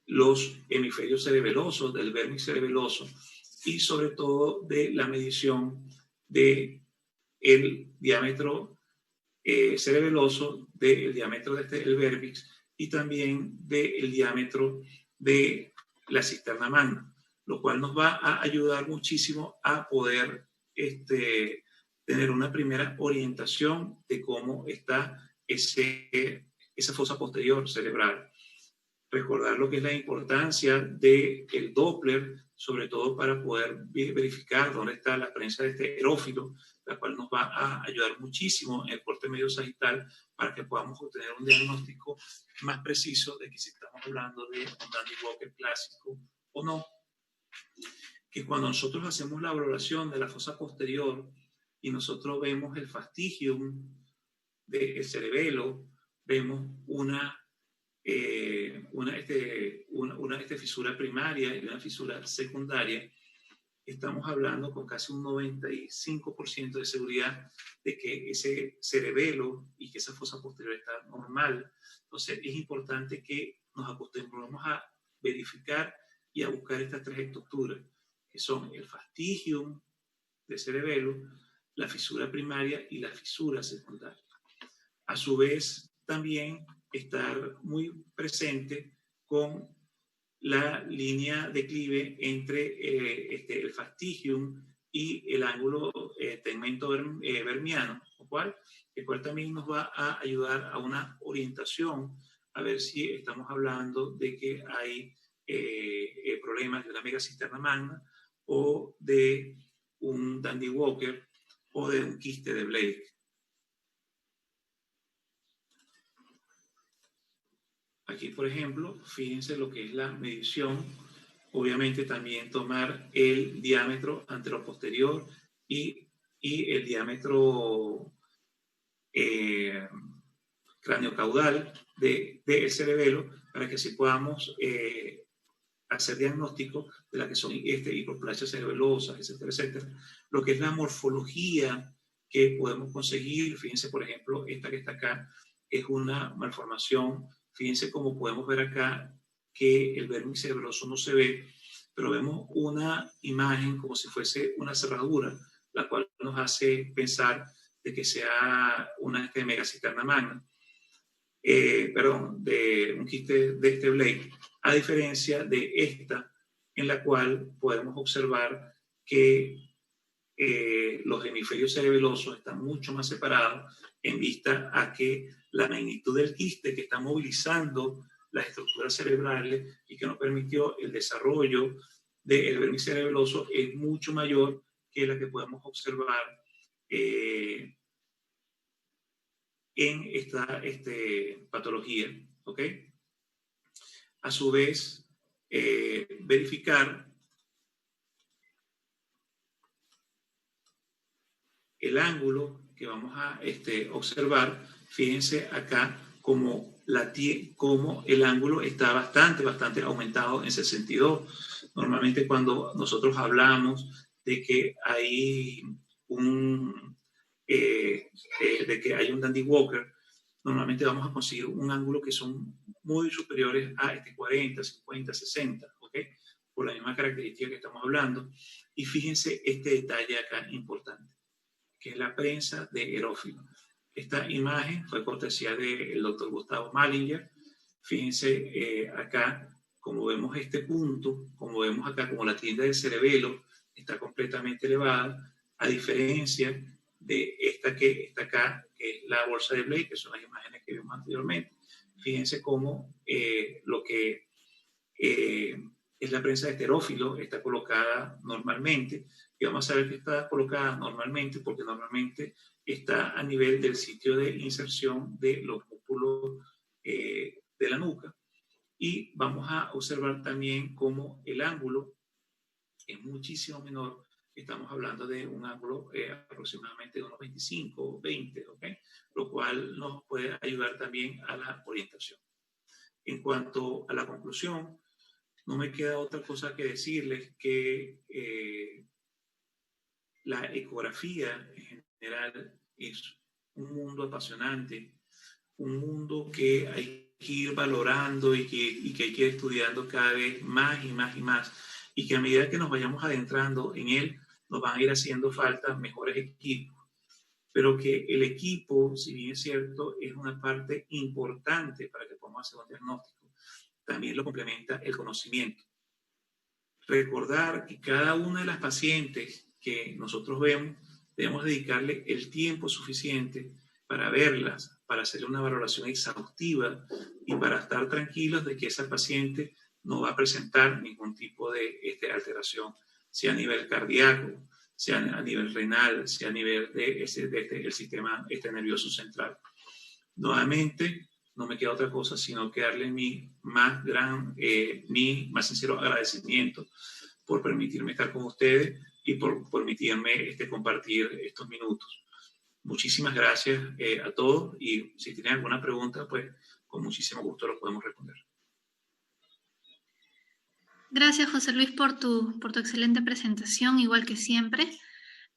los hemisferios cerebelosos, del vermis cerebeloso, y sobre todo de la medición del diámetro cerebeloso, del diámetro del vermis y también del diámetro de la cisterna magna, lo cual nos va a ayudar muchísimo a poder tener una primera orientación de cómo está esa fosa posterior cerebral. Recordar lo que es la importancia del Doppler, sobre todo para poder verificar dónde está la presencia de este erófilo, la cual nos va a ayudar muchísimo en el corte medio sagital para que podamos obtener un diagnóstico más preciso de que si estamos hablando de un Dandy Walker clásico o no. Que cuando nosotros hacemos la valoración de la fosa posterior y nosotros vemos el fastigium del cerebelo vemos una fisura primaria y una fisura secundaria, estamos hablando con casi un 95% de seguridad de que ese cerebelo y que esa fosa posterior está normal. Entonces es importante que nos acostumbremos a verificar y a buscar estas tres estructuras, que son el fastigium del cerebelo, la fisura primaria y la fisura secundaria. A su vez, también estar muy presente con la línea declive entre el fastigium y el ángulo tegmento vermiano, el cual también nos va a ayudar a una orientación, a ver si estamos hablando de que hay problemas de la megacisterna magna o de un Dandy Walker o de un quiste de Blake. Aquí, por ejemplo, fíjense lo que es la medición. Obviamente también tomar el diámetro anteroposterior y el diámetro craniocaudal del cerebelo para que así podamos hacer diagnóstico de la que son hipoplasias cerebelosas, etcétera, etcétera. Lo que es la morfología que podemos conseguir, fíjense, por ejemplo, esta que está acá es una malformación. Fíjense cómo podemos ver acá que el vérmice cerebroso no se ve, pero vemos una imagen como si fuese una cerradura, la cual nos hace pensar de que sea una megacisterna magna, de un quiste de este Blake, a diferencia de esta, en la cual podemos observar que los hemisferios cerebelosos están mucho más separados en vista a que la magnitud del quiste que está movilizando las estructuras cerebrales y que nos permitió el desarrollo del vérmice cerebeloso es mucho mayor que la que podemos observar en esta patología, ¿ok? A su vez, verificar el ángulo que vamos a observar. Fíjense acá como el ángulo está bastante aumentado en 62. Normalmente cuando nosotros hablamos de que hay un Dandy Walker, normalmente vamos a conseguir un ángulo que son muy superiores a 40, 50, 60, ¿ok? Por la misma característica que estamos hablando. Y fíjense este detalle acá importante, que es la prensa de erófilo. Esta imagen fue cortesía del doctor Gustavo Malinger. Fíjense acá, como vemos este punto, como vemos acá, como la tienda del cerebelo está completamente elevada, a diferencia de esta que está acá, que es la bolsa de Blake, que son las imágenes que vimos anteriormente. Fíjense cómo lo que es la prensa de esterófilo está colocada normalmente, y vamos a ver que está colocada normalmente porque normalmente está a nivel del sitio de inserción de los músculos de la nuca, y vamos a observar también cómo el ángulo es muchísimo menor. Estamos hablando de un ángulo aproximadamente de unos 25 o 20, ¿ok? Lo cual nos puede ayudar también a la orientación. En cuanto a la conclusión, no me queda otra cosa que decirles que la ecografía en general es un mundo apasionante, un mundo que hay que ir valorando y que hay que ir estudiando cada vez más y más y más, y que a medida que nos vayamos adentrando en él, nos van a ir haciendo falta mejores equipos. Pero que el equipo, si bien es cierto, es una parte importante para que podamos hacer un diagnóstico, también lo complementa el conocimiento. Recordar que cada una de las pacientes que nosotros vemos, debemos dedicarle el tiempo suficiente para verlas, para hacerle una valoración exhaustiva y para estar tranquilos de que esa paciente no va a presentar ningún tipo de alteración, sea a nivel cardíaco, sea a nivel renal, sea a nivel del sistema nervioso central. Nuevamente, no me queda otra cosa sino que darle mi más sincero agradecimiento por permitirme estar con ustedes y por permitirme compartir estos minutos. Muchísimas gracias a todos y si tienen alguna pregunta, pues con muchísimo gusto los podemos responder. Gracias, José Luis, por tu excelente presentación, igual que siempre.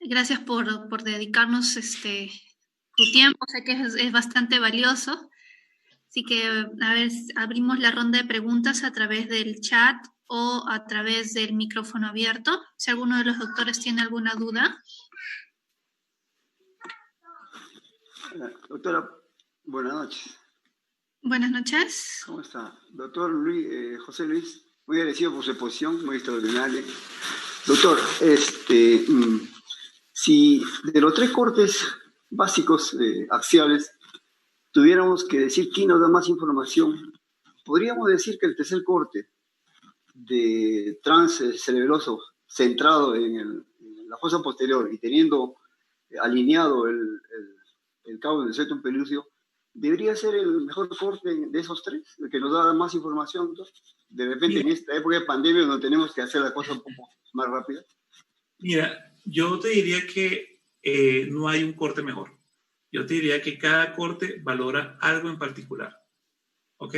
Gracias por dedicarnos tu tiempo, sé que es bastante valioso. Así que, a ver, abrimos la ronda de preguntas a través del chat o a través del micrófono abierto. Si alguno de los doctores tiene alguna duda. Doctora, buenas noches. Buenas noches. ¿Cómo está? Doctor José Luis, muy agradecido por su exposición, muy extraordinaria. Doctor, si de los 3 cortes básicos axiales tuviéramos que decir quién nos da más información, podríamos decir que el tercer corte de trance cerebroso centrado en la fosa posterior y teniendo alineado el cabo del septum pelúceo, ¿debería ser el mejor corte de esos 3, el que nos da más información? Entonces, de repente, en esta época de pandemia, donde tenemos que hacer la cosa un poco más rápida. Mira, yo te diría que no hay un corte mejor. Yo te diría que cada corte valora algo en particular. ¿Ok?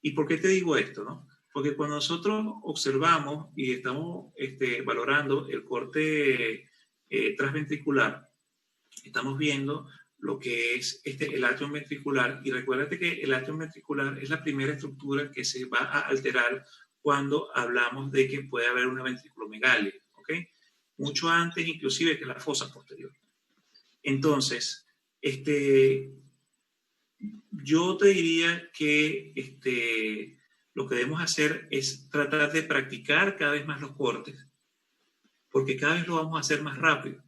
¿Y por qué te digo esto, no? Porque cuando nosotros observamos y estamos valorando el corte transventricular, estamos viendo lo que es el atrium ventricular. Y recuérdate que el atrium ventricular es la primera estructura que se va a alterar cuando hablamos de que puede haber una ventriculomegalia, ¿ok? Mucho antes inclusive que la fosa posterior. Entonces, yo te diría que lo que debemos hacer es tratar de practicar cada vez más los cortes, porque cada vez lo vamos a hacer más rápido.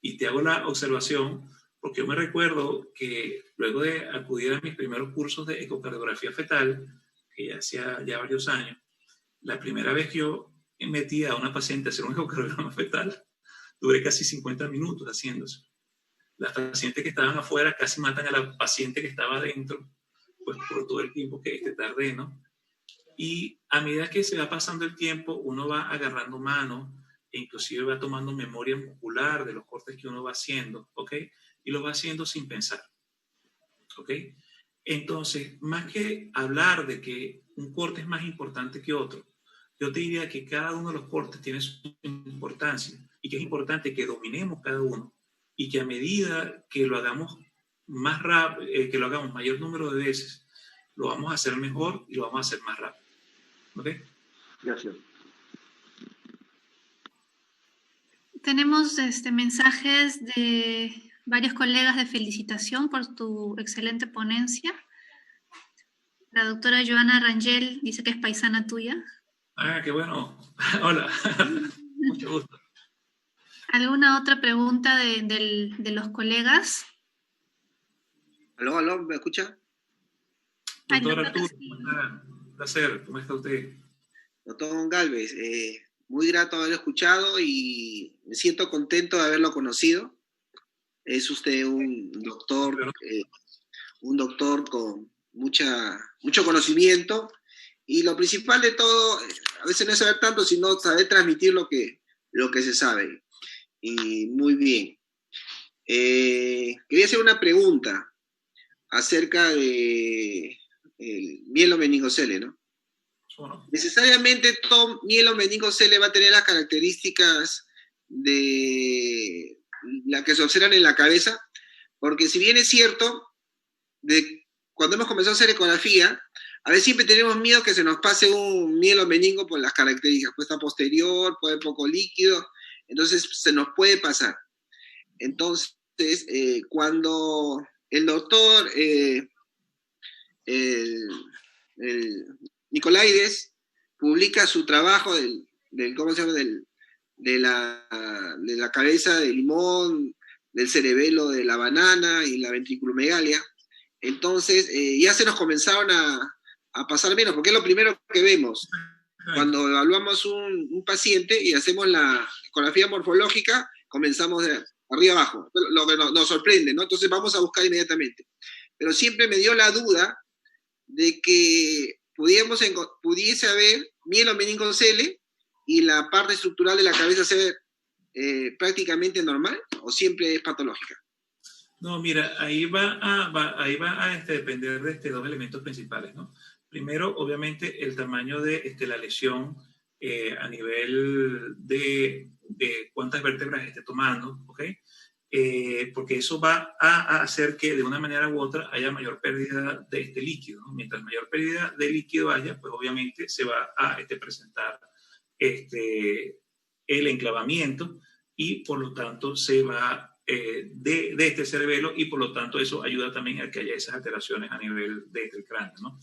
Y te hago la observación, porque yo me recuerdo que luego de acudir a mis primeros cursos de ecocardiografía fetal, que ya hacía ya varios años, la primera vez que yo metí a una paciente a hacer un ecocardiograma fetal, duré casi 50 minutos haciéndose. Las pacientes que estaban afuera casi matan a la paciente que estaba adentro, pues por todo el tiempo que tardé, ¿no? Y a medida que se va pasando el tiempo, uno va agarrando mano e inclusive va tomando memoria muscular de los cortes que uno va haciendo, ¿ok? Y lo va haciendo sin pensar, ¿ok? Entonces, más que hablar de que un corte es más importante que otro, yo te diría que cada uno de los cortes tiene su importancia y que es importante que dominemos cada uno y que a medida que lo hagamos más rápido, que lo hagamos mayor número de veces, lo vamos a hacer mejor y lo vamos a hacer más rápido. ¿Ok? Gracias. Tenemos mensajes de varios colegas de felicitación por tu excelente ponencia. La doctora Joana Rangel dice que es paisana tuya. Ah, qué bueno. Hola. Mucho gusto. ¿Alguna otra pregunta de los colegas? Aló, ¿me escucha? Doctor Arturo, un placer. ¿Cómo está usted? Doctor Galvez, muy grato haberlo escuchado y me siento contento de haberlo conocido. Es usted un doctor con mucho conocimiento, y lo principal de todo, a veces no es saber tanto, sino saber transmitir lo que se sabe. Y muy bien. Quería hacer una pregunta acerca de el mielomeningocele, ¿no? Bueno. Necesariamente todo mielomeningocele va a tener las características de las que se observan en la cabeza, porque si bien es cierto, cuando hemos comenzado a hacer ecografía, a veces siempre tenemos miedo que se nos pase un mielomeningo por las características, pues está posterior, puede haber poco líquido, entonces se nos puede pasar. Entonces, cuando el doctor Nicolaides publica su trabajo ¿cómo se llama? De la cabeza de limón, del cerebelo de la banana y la ventriculomegalia, entonces ya se nos comenzaron a pasar menos, porque es lo primero que vemos cuando evaluamos un paciente y hacemos la ecografía morfológica. Comenzamos de arriba abajo, lo que nos sorprende, ¿no? Entonces vamos a buscar inmediatamente. Pero siempre me dio la duda de que pudiese haber mielomeningocele y la parte estructural de la cabeza ser prácticamente normal, o siempre es patológica. No, mira, ahí va a depender de dos elementos principales, ¿no? Primero, obviamente, el tamaño de la lesión a nivel de cuántas vértebras esté tomando, ¿ok? Porque eso va a hacer que de una manera u otra haya mayor pérdida de este líquido, ¿no? Mientras mayor pérdida de líquido haya, pues obviamente se va a presentar el enclavamiento y por lo tanto se va de este cerebelo y por lo tanto eso ayuda también a que haya esas alteraciones a nivel del cráneo, ¿no?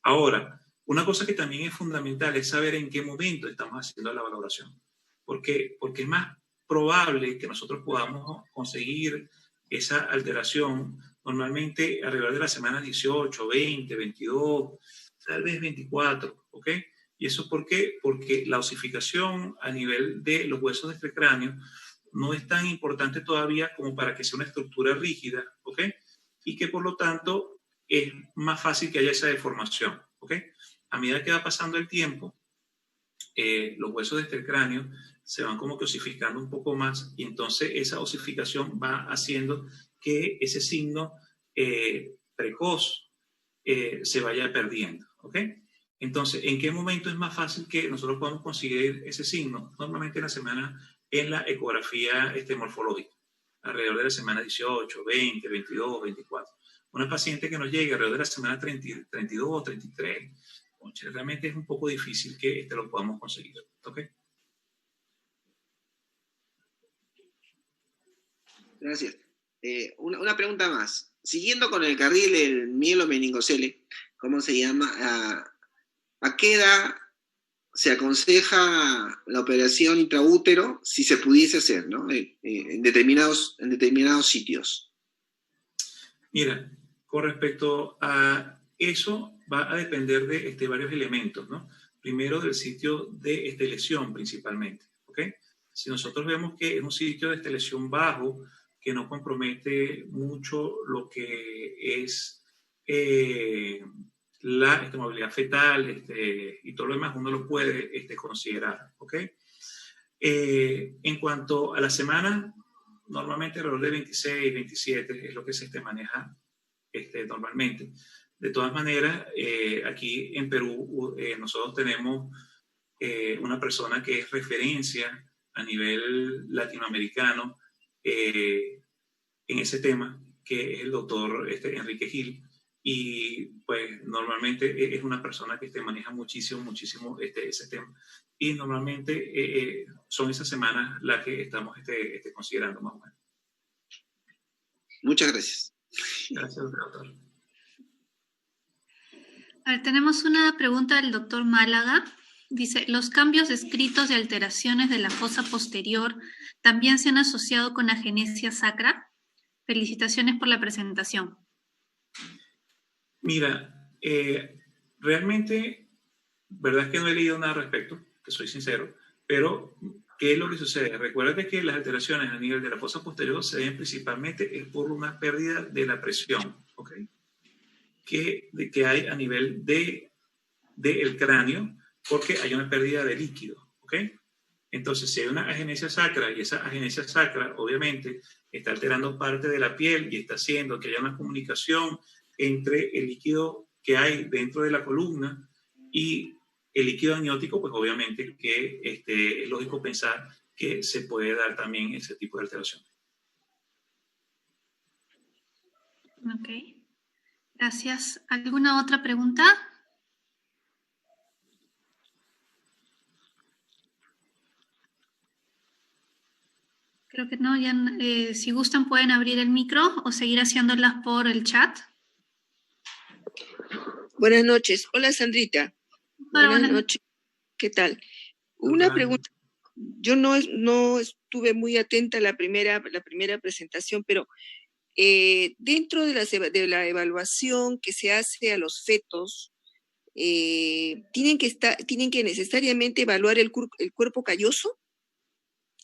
Ahora, una cosa que también es fundamental es saber en qué momento estamos haciendo la valoración, porque es más probable que nosotros podamos conseguir esa alteración normalmente alrededor de la semana 18, 20, 22, tal vez 24, ¿ok? ¿Y eso por qué? Porque la osificación a nivel de los huesos de este cráneo no es tan importante todavía como para que sea una estructura rígida, ¿ok? Y que por lo tanto es más fácil que haya esa deformación, ¿ok? A medida que va pasando el tiempo, los huesos de este cráneo se van como que osificando un poco más y entonces esa osificación va haciendo que ese signo precoz se vaya perdiendo, ¿ok? Entonces, ¿en qué momento es más fácil que nosotros podamos conseguir ese signo? Normalmente en la semana, en la ecografía morfológica, alrededor de la semana 18, 20, 22, 24. Una paciente que nos llegue alrededor de la semana 30, 32, 33, realmente es un poco difícil que lo podamos conseguir, ¿ok? Gracias. Una pregunta más. Siguiendo con el carril del mielomeningocele, ¿cómo se llama? ¿A qué edad se aconseja la operación intraútero si se pudiese hacer, ¿no? En determinados sitios? Mira, con respecto a eso, va a depender de varios elementos, ¿no? Primero, del sitio de lesión principalmente, ¿ok? Si nosotros vemos que es un sitio de lesión bajo, que no compromete mucho lo que es la movilidad fetal y todo lo demás, uno lo puede considerar, ¿ok? En cuanto a la semana, normalmente alrededor de 26, 27 es lo que se maneja normalmente. De todas maneras, aquí en Perú nosotros tenemos una persona que es referencia a nivel latinoamericano en ese tema, que es el doctor Enrique Gil, y pues normalmente es una persona que maneja muchísimo ese tema, y normalmente son esas semanas las que estamos considerando más o menos. Muchas gracias. Gracias, doctor. A ver, tenemos una pregunta del doctor Málaga. Dice, ¿los cambios descritos de alteraciones de la fosa posterior también se han asociado con agenesia sacra? Felicitaciones por la presentación. Mira, realmente, verdad es que no he leído nada al respecto, que soy sincero, pero ¿qué es lo que sucede? Recuerda que las alteraciones a nivel de la fosa posterior se ven principalmente por una pérdida de la presión, ¿ok? Que hay a nivel del cráneo, porque hay una pérdida de líquido, ¿ok? Entonces, si hay una agenesia sacra y esa agenesia sacra obviamente está alterando parte de la piel y está haciendo que haya una comunicación entre el líquido que hay dentro de la columna y el líquido amniótico, pues obviamente que es lógico pensar que se puede dar también ese tipo de alteración. Ok, gracias. ¿Alguna otra pregunta? Creo que no, ya, si gustan pueden abrir el micro o seguir haciéndolas por el chat. Buenas noches. Hola, Sandrita. Hola, buenas noches. ¿Qué tal? Una pregunta. Yo no estuve muy atenta a la primera presentación, pero dentro de la evaluación que se hace a los fetos, ¿tienen que necesariamente evaluar el cuerpo calloso?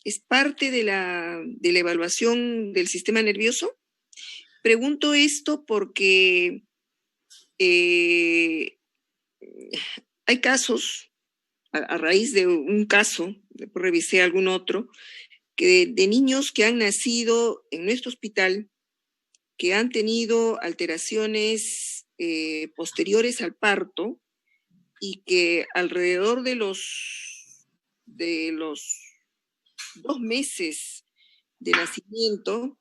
¿Es parte de la evaluación del sistema nervioso? Pregunto esto porque hay casos, a raíz de un caso, después revisé algún otro, que de niños que han nacido en nuestro hospital que han tenido alteraciones posteriores al parto y que alrededor de los 2 meses de nacimiento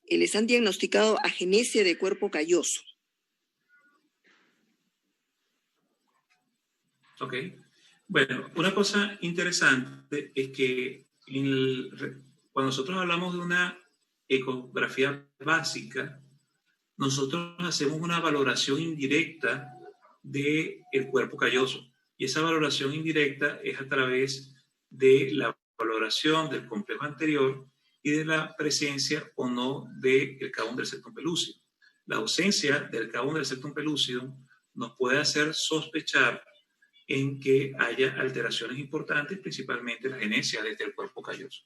les han diagnosticado agenesia de cuerpo calloso. Ok. Bueno, una cosa interesante es que cuando nosotros hablamos de una ecografía básica, nosotros hacemos una valoración indirecta del cuerpo calloso. Y esa valoración indirecta es a través de la valoración del complejo anterior y de la presencia o no del cavum del septum pelúcido. La ausencia del cavum del septum pelúcido nos puede hacer sospechar en que haya alteraciones importantes, principalmente la agenesia desde el cuerpo calloso.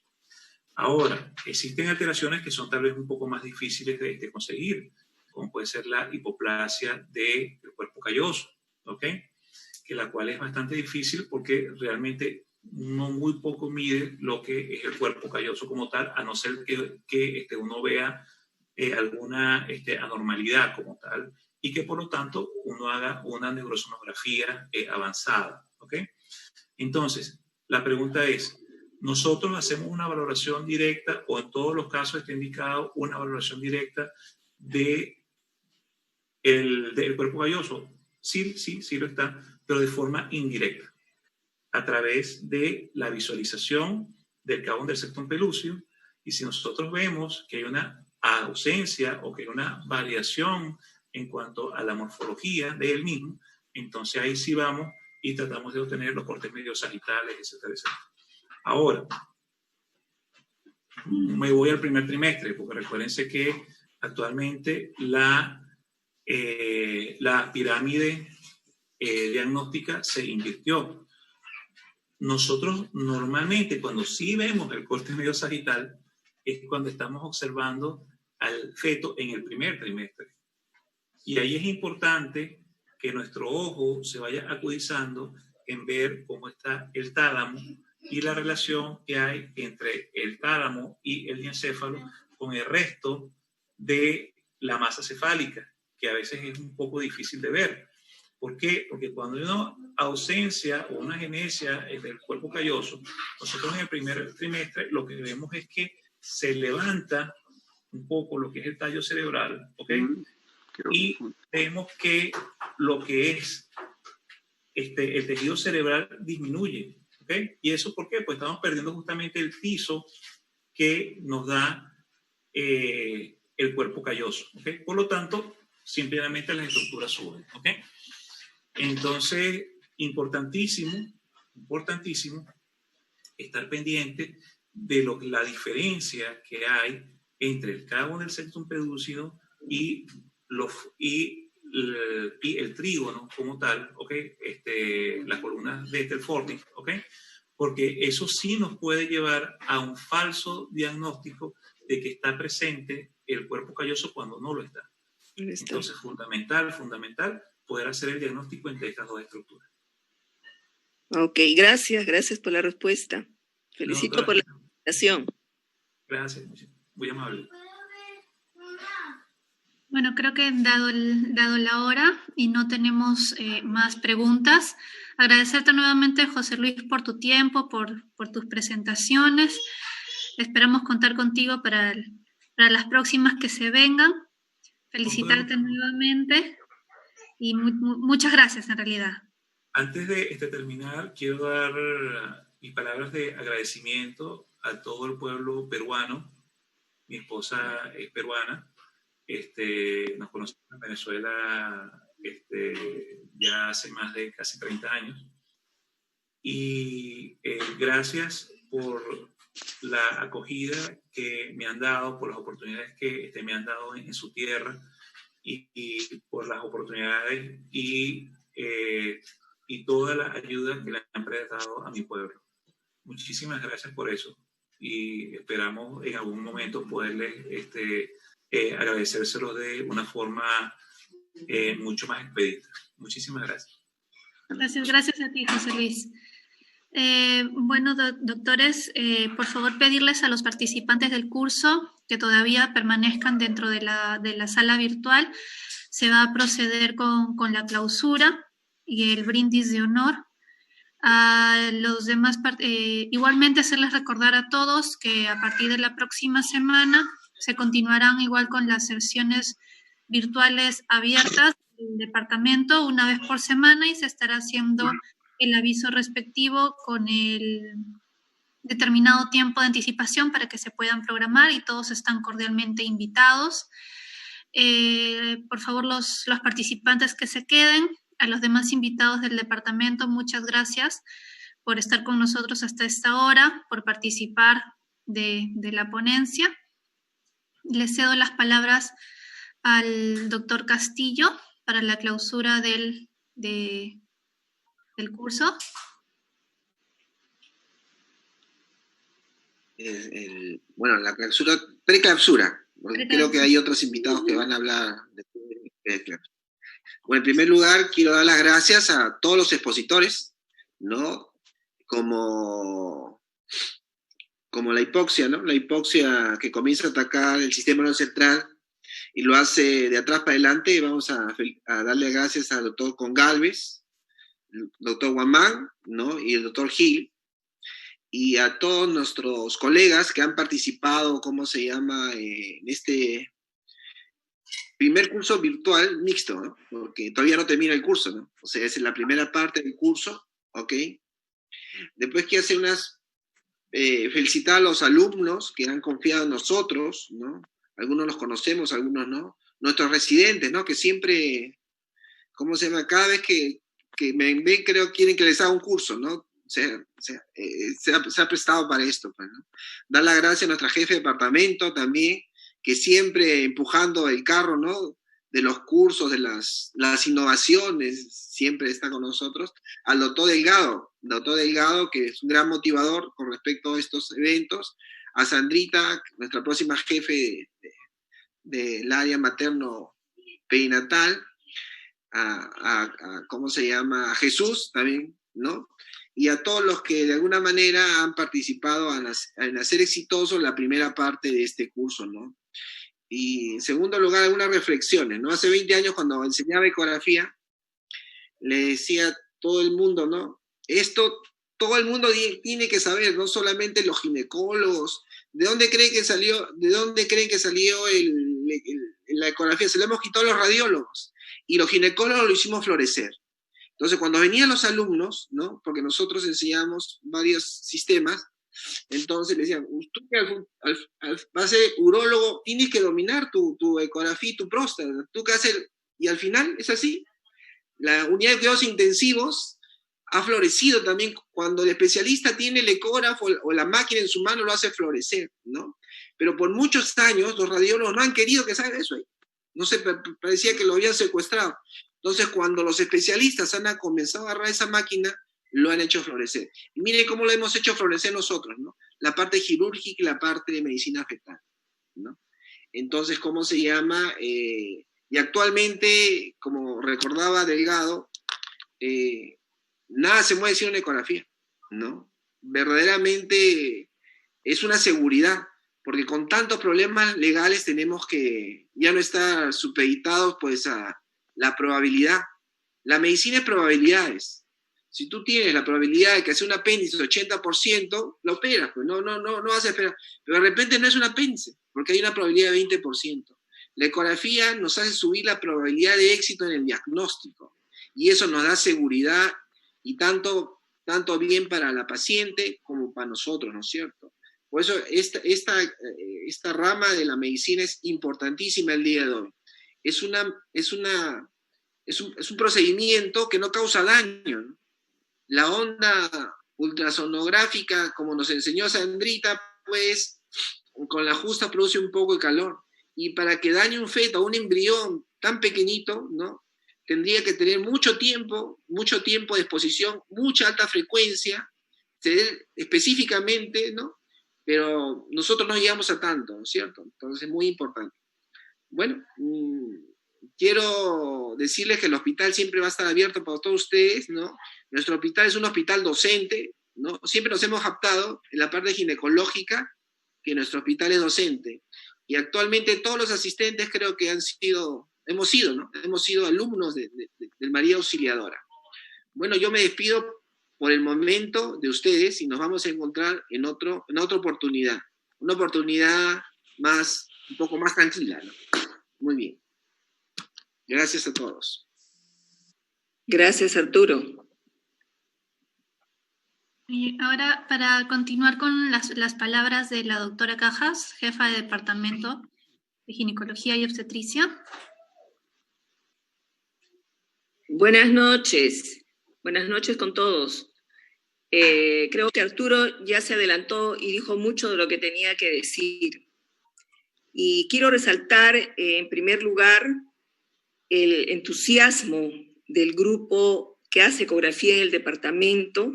Ahora, existen alteraciones que son tal vez un poco más difíciles de conseguir, como puede ser la hipoplasia del cuerpo calloso, ¿ok? Que la cual es bastante difícil porque realmente uno muy poco mide lo que es el cuerpo calloso como tal, a no ser que uno vea alguna anormalidad como tal, y que por lo tanto uno haga una neurosonografía avanzada, ¿ok? Entonces, la pregunta es, ¿nosotros hacemos una valoración directa o en todos los casos está indicado una valoración directa del cuerpo calloso? Sí lo está, pero de forma indirecta, a través de la visualización del cavum del septum pelúcido, y si nosotros vemos que hay una ausencia o que hay una variación en cuanto a la morfología de él mismo, entonces ahí sí vamos y tratamos de obtener los cortes medios sagitales, etcétera, etcétera. Ahora, me voy al primer trimestre, porque recuérdense que actualmente la pirámide diagnóstica se invirtió. Nosotros normalmente cuando sí vemos el corte medio sagital es cuando estamos observando al feto en el primer trimestre. Y ahí es importante que nuestro ojo se vaya acudizando en ver cómo está el tálamo y la relación que hay entre el tálamo y el diencéfalo con el resto de la masa cefálica, que a veces es un poco difícil de ver. ¿Por qué? Porque cuando hay una ausencia o una agenesia del cuerpo calloso, nosotros en el primer trimestre lo que vemos es que se levanta un poco lo que es el tallo cerebral, ¿ok? Y vemos que lo que es el tejido cerebral disminuye, ¿ok? ¿Y eso por qué? Pues estamos perdiendo justamente el piso que nos da el cuerpo calloso, ¿ok? Por lo tanto, simplemente las estructuras suben, ¿ok? Entonces, importantísimo estar pendiente de la diferencia que hay entre el cavum del septum pelúcido y el trígono como tal, ¿ok? Las columnas de Fortis, ¿ok? Porque eso sí nos puede llevar a un falso diagnóstico de que está presente el cuerpo calloso cuando no lo está. Entonces, fundamental poder hacer el diagnóstico entre estas dos estructuras. Ok, gracias por la respuesta. Felicito por la presentación. Gracias, muy amable. Bueno, creo que dado la hora y no tenemos más preguntas, agradecerte nuevamente, José Luis, por tu tiempo, por tus presentaciones. Esperamos contar contigo para las próximas que se vengan. Felicitarte nuevamente y muchas gracias en realidad. Antes de nos quiero dar mis palabras de agradecimiento a todo el pueblo peruano. Mi esposa es peruana. Nos conocemos en Venezuela ya hace más de casi 30 años. Y gracias por la acogida que me han dado, por las oportunidades que me han dado en su tierra y por las oportunidades y toda la ayuda que le han prestado a mi pueblo. Muchísimas gracias por eso y esperamos en algún momento poderles agradecérselos de una forma mucho más expedita. Muchísimas gracias. Gracias a ti, José Luis. Bueno, doctores, por favor pedirles a los participantes del curso que todavía permanezcan dentro de la sala virtual. Se va a proceder con la clausura y el brindis de honor. A los demás, igualmente hacerles recordar a todos que a partir de la próxima semana se continuarán igual con las sesiones virtuales abiertas del departamento una vez por semana y se estará haciendo el aviso respectivo con el determinado tiempo de anticipación para que se puedan programar y todos están cordialmente invitados. Por favor, los participantes que se queden, a los demás invitados del departamento, muchas gracias por estar con nosotros hasta esta hora, por participar de la ponencia. Les cedo las palabras al doctor Castillo para la clausura del curso. Bueno, la clausura, preclausura, porque creo que hay otros invitados que van a hablar de clausura. Bueno, en primer lugar, quiero dar las gracias a todos los expositores, ¿no? Como la hipoxia, ¿no? La hipoxia que comienza a atacar el sistema nervioso central y lo hace de atrás para adelante. Vamos a darle gracias al doctor Congalvez, el doctor Guamán, ¿no? Y el doctor Gil, y a todos nuestros colegas que han participado, en este primer curso virtual mixto, ¿no? Porque todavía no termina el curso, ¿no? O sea, es la primera parte del curso, ¿ok? Después quiero hacer felicitar a los alumnos que han confiado en nosotros, ¿no? Algunos los conocemos, algunos no. Nuestros residentes, ¿no? Que siempre, cada vez que me ven, creo que quieren que les haga un curso, ¿no? Se ha prestado para esto, pues, ¿no? Dar las gracias a nuestra jefe de departamento también, que siempre empujando el carro, ¿no? De los cursos, de las innovaciones, siempre está con nosotros. Al doctor Delgado, que es un gran motivador con respecto a estos eventos. A Sandrita, nuestra próxima jefe del área materno perinatal. A Jesús también, ¿no? Y a todos los que de alguna manera han participado en hacer exitoso la primera parte de este curso, ¿no? Y en segundo lugar, algunas reflexiones, ¿no? Hace 20 años cuando enseñaba ecografía, le decía a todo el mundo, ¿no? Esto todo el mundo tiene que saber, no solamente los ginecólogos. ¿De dónde creen que salió la ecografía? Se lo hemos quitado a los radiólogos. Y los ginecólogos lo hicimos florecer. Entonces, cuando venían los alumnos, ¿no? Porque nosotros enseñamos varios sistemas, entonces le decían, tú que vas a ser urólogo, tienes que dominar tu ecografía y tu próstata. ¿Tú qué hacer? Y al final es así. La unidad de cuidados intensivos ha florecido también cuando el especialista tiene el ecógrafo o la máquina en su mano, lo hace florecer, ¿no? Pero por muchos años los radiólogos no han querido que salga eso ahí. No sé, parecía que lo habían secuestrado. Entonces, cuando los especialistas han comenzado a agarrar esa máquina, lo han hecho florecer. Y miren cómo lo hemos hecho florecer nosotros, ¿no? La parte quirúrgica y la parte de medicina fetal, ¿no? Entonces, y actualmente, como recordaba Delgado, nada se mueve sin una ecografía, ¿no? Verdaderamente es una seguridad, porque con tantos problemas legales tenemos que ya no estar supeditados pues a la probabilidad. La medicina es probabilidades. Si tú tienes la probabilidad de que sea un apéndice 80%, lo operas, pues no vas a esperar. Pero de repente no es un apéndice, porque hay una probabilidad de 20%. La ecografía nos hace subir la probabilidad de éxito en el diagnóstico, y eso nos da seguridad, y tanto bien para la paciente como para nosotros, ¿no es cierto? Por eso esta rama de la medicina es importantísima el día de hoy. Es un procedimiento que no causa daño, ¿no? La onda ultrasonográfica, como nos enseñó Sandrita, pues con la justa produce un poco de calor. Y para que dañe un feto o un embrión tan pequeñito, ¿no? Tendría que tener mucho tiempo de exposición, mucha alta frecuencia, específicamente, ¿no? Pero nosotros no llegamos a tanto, ¿no es cierto? Entonces es muy importante. Bueno, quiero decirles que el hospital siempre va a estar abierto para todos ustedes, ¿no? Nuestro hospital es un hospital docente, ¿no? Siempre nos hemos jactado en la parte ginecológica que nuestro hospital es docente. Y actualmente todos los asistentes creo que hemos sido, ¿no? Hemos sido alumnos del María Auxiliadora. Bueno, yo me despido por el momento de ustedes y nos vamos a encontrar en otra oportunidad. Una oportunidad un poco más tranquila, ¿no? Muy bien. Gracias a todos. Gracias, Arturo. Y ahora, para continuar con las palabras de la doctora Cajas, jefa de Departamento de Ginecología y Obstetricia. Buenas noches con todos. Creo que Arturo ya se adelantó y dijo mucho de lo que tenía que decir. Y quiero resaltar, en primer lugar, el entusiasmo del grupo que hace ecografía en el departamento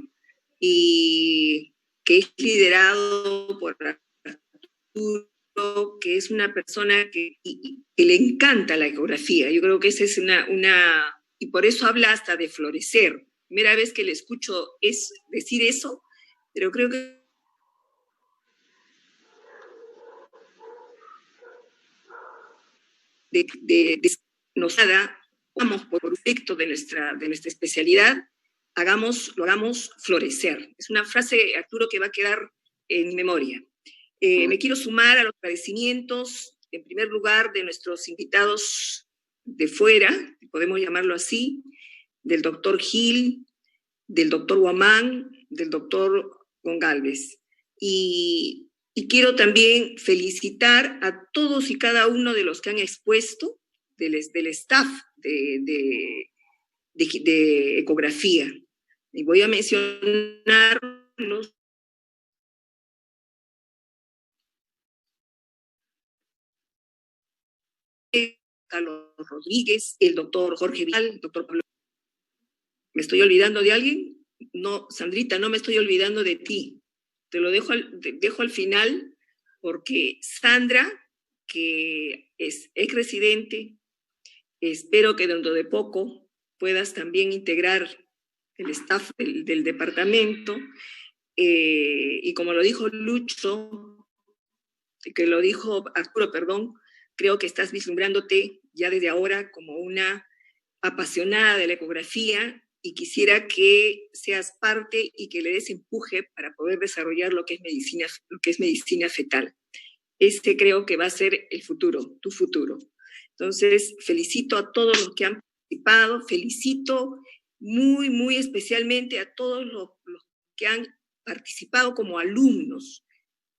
y que es liderado por Arturo, que es una persona que le encanta la ecografía. Yo creo que esa es y por eso habla hasta de florecer. Primera vez que le escucho decir eso, pero creo que vamos por efecto de nuestra especialidad, lo hagamos florecer. Es una frase, Arturo, que va a quedar en mi memoria. Me quiero sumar a los agradecimientos, en primer lugar, de nuestros invitados de fuera, podemos llamarlo así, del doctor Gil, del doctor Guamán, del doctor Gongalves. Y quiero también felicitar a todos y cada uno de los que han expuesto, del staff de ecografía. Y voy a mencionarlos. Carlos Rodríguez, el doctor Jorge Vidal, el doctor Pablo. ¿Me estoy olvidando de alguien? No, Sandrita, no me estoy olvidando de ti. Te lo dejo al final, porque Sandra, que es residente, espero que dentro de poco puedas también integrar el staff del departamento, y como lo dijo Lucho, que lo dijo Arturo, perdón, creo que estás vislumbrándote ya desde ahora como una apasionada de la ecografía, y quisiera que seas parte y que le des empuje para poder desarrollar lo que es medicina fetal. Creo que va a ser el futuro, tu futuro. Entonces, felicito a todos los que han participado, felicito muy, muy especialmente a todos los que han participado como alumnos,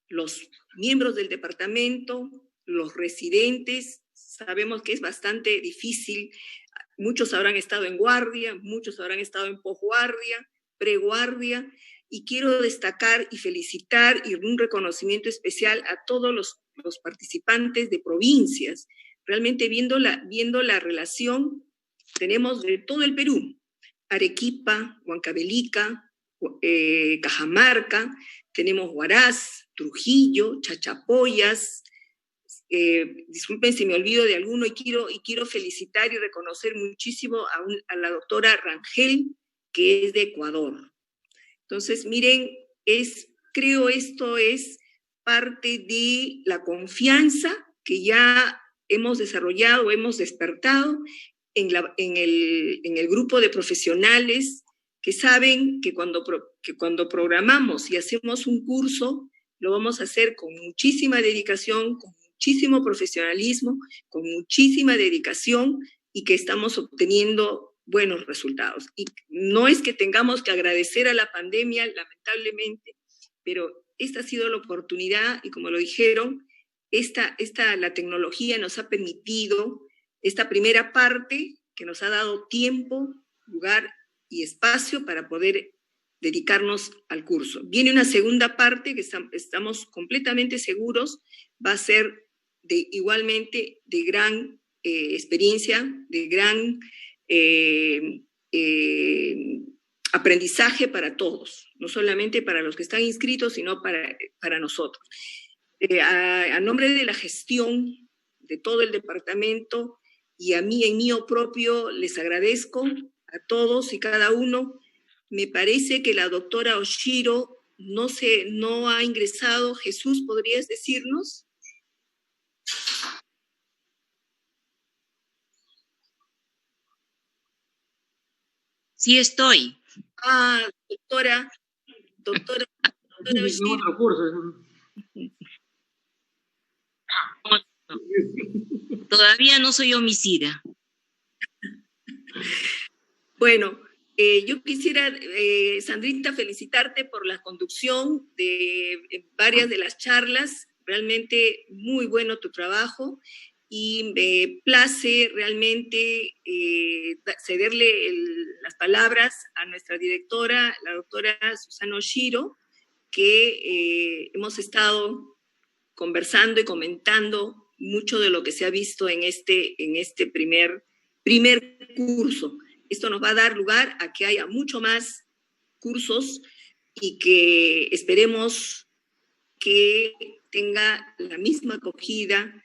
los miembros del departamento, los residentes. Sabemos que es bastante difícil. Muchos habrán estado en guardia, muchos habrán estado en posguardia, preguardia, y quiero destacar y felicitar y un reconocimiento especial a todos los participantes de provincias. Realmente viendo la relación, tenemos de todo el Perú: Arequipa, Huancavelica, Cajamarca, tenemos Huaraz, Trujillo, Chachapoyas. Disculpen si me olvido de alguno, y quiero felicitar y reconocer muchísimo a la doctora Rangel, que es de Ecuador. Entonces, miren, creo esto es parte de la confianza que ya hemos desarrollado, hemos despertado en el grupo de profesionales que saben que cuando programamos y hacemos un curso, lo vamos a hacer con muchísima dedicación, con muchísimo profesionalismo, con muchísima dedicación, y que estamos obteniendo buenos resultados. Y no es que tengamos que agradecer a la pandemia, lamentablemente, pero esta ha sido la oportunidad, y como lo dijeron, la tecnología nos ha permitido esta primera parte que nos ha dado tiempo, lugar y espacio para poder dedicarnos al curso. Viene una segunda parte que estamos completamente seguros va a ser igualmente de gran experiencia, de gran aprendizaje para todos, no solamente para los que están inscritos, sino para nosotros. A nombre de la gestión de todo el departamento y a mí en mío propio, les agradezco a todos y cada uno Me parece que la doctora Oshiro no ha ingresado. Jesús, ¿podrías decirnos? Sí estoy. Doctora Oshiro. Todavía no soy homicida. Bueno, yo quisiera, Sandrita, felicitarte por la conducción de varias de las charlas. Realmente muy bueno tu trabajo y me place realmente cederle las palabras a nuestra directora, la doctora Susana Oshiro, que hemos estado conversando y comentando mucho de lo que se ha visto en este primer curso. Esto nos va a dar lugar a que haya mucho más cursos y que esperemos que tenga la misma acogida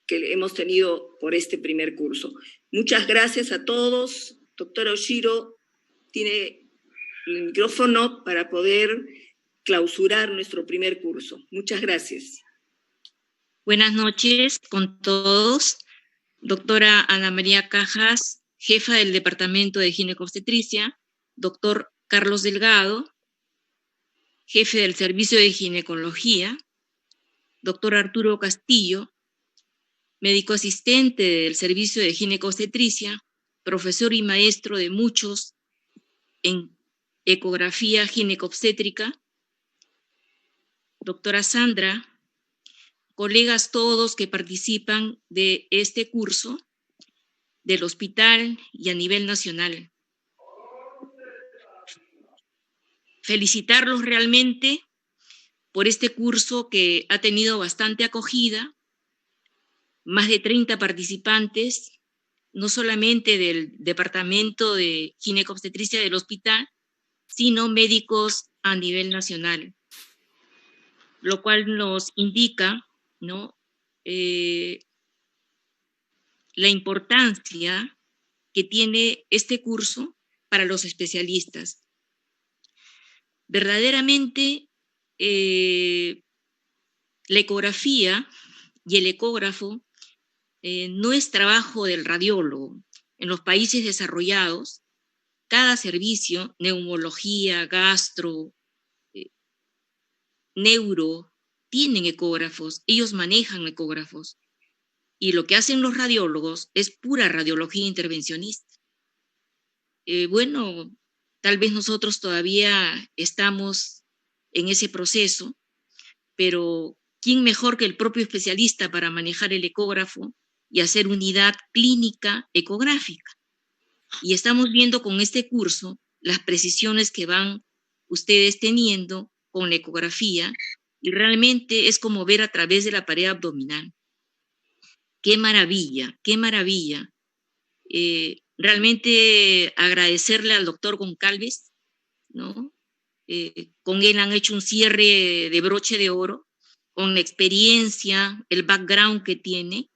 que hemos tenido por este primer curso. Muchas gracias a todos. Doctora Oshiro tiene el micrófono para poder clausurar nuestro primer curso. Muchas gracias. Buenas noches con todos. Doctora Ana María Cajas, jefa del Departamento de Ginecobstetricia. Doctor Carlos Delgado, jefe del Servicio de Ginecología. Doctor Arturo Castillo, médico asistente del Servicio de Ginecobstetricia, profesor y maestro de muchos en ecografía ginecobstétrica. Doctora Sandra, colegas todos que participan de este curso del hospital y a nivel nacional. Felicitarlos realmente por este curso que ha tenido bastante acogida, más de 30 participantes, no solamente del Departamento de Ginecobstetricia del hospital, sino médicos a nivel nacional, lo cual nos indica, ¿no?, la importancia que tiene este curso para los especialistas. Verdaderamente, la ecografía y el ecógrafo no es trabajo del radiólogo. En los países desarrollados, cada servicio, neumología, gastro, neuro, tienen ecógrafos, ellos manejan ecógrafos. Y lo que hacen los radiólogos es pura radiología intervencionista. Bueno, tal vez nosotros todavía estamos en ese proceso, pero ¿quién mejor que el propio especialista para manejar el ecógrafo y hacer unidad clínica ecográfica? Y estamos viendo con este curso las precisiones que van ustedes teniendo con la ecografía, y realmente es como ver a través de la pared abdominal. ¡Qué maravilla! ¡Qué maravilla! Realmente agradecerle al doctor Goncalves, ¿no? Con él han hecho un cierre de broche de oro, con la experiencia, el background que tiene,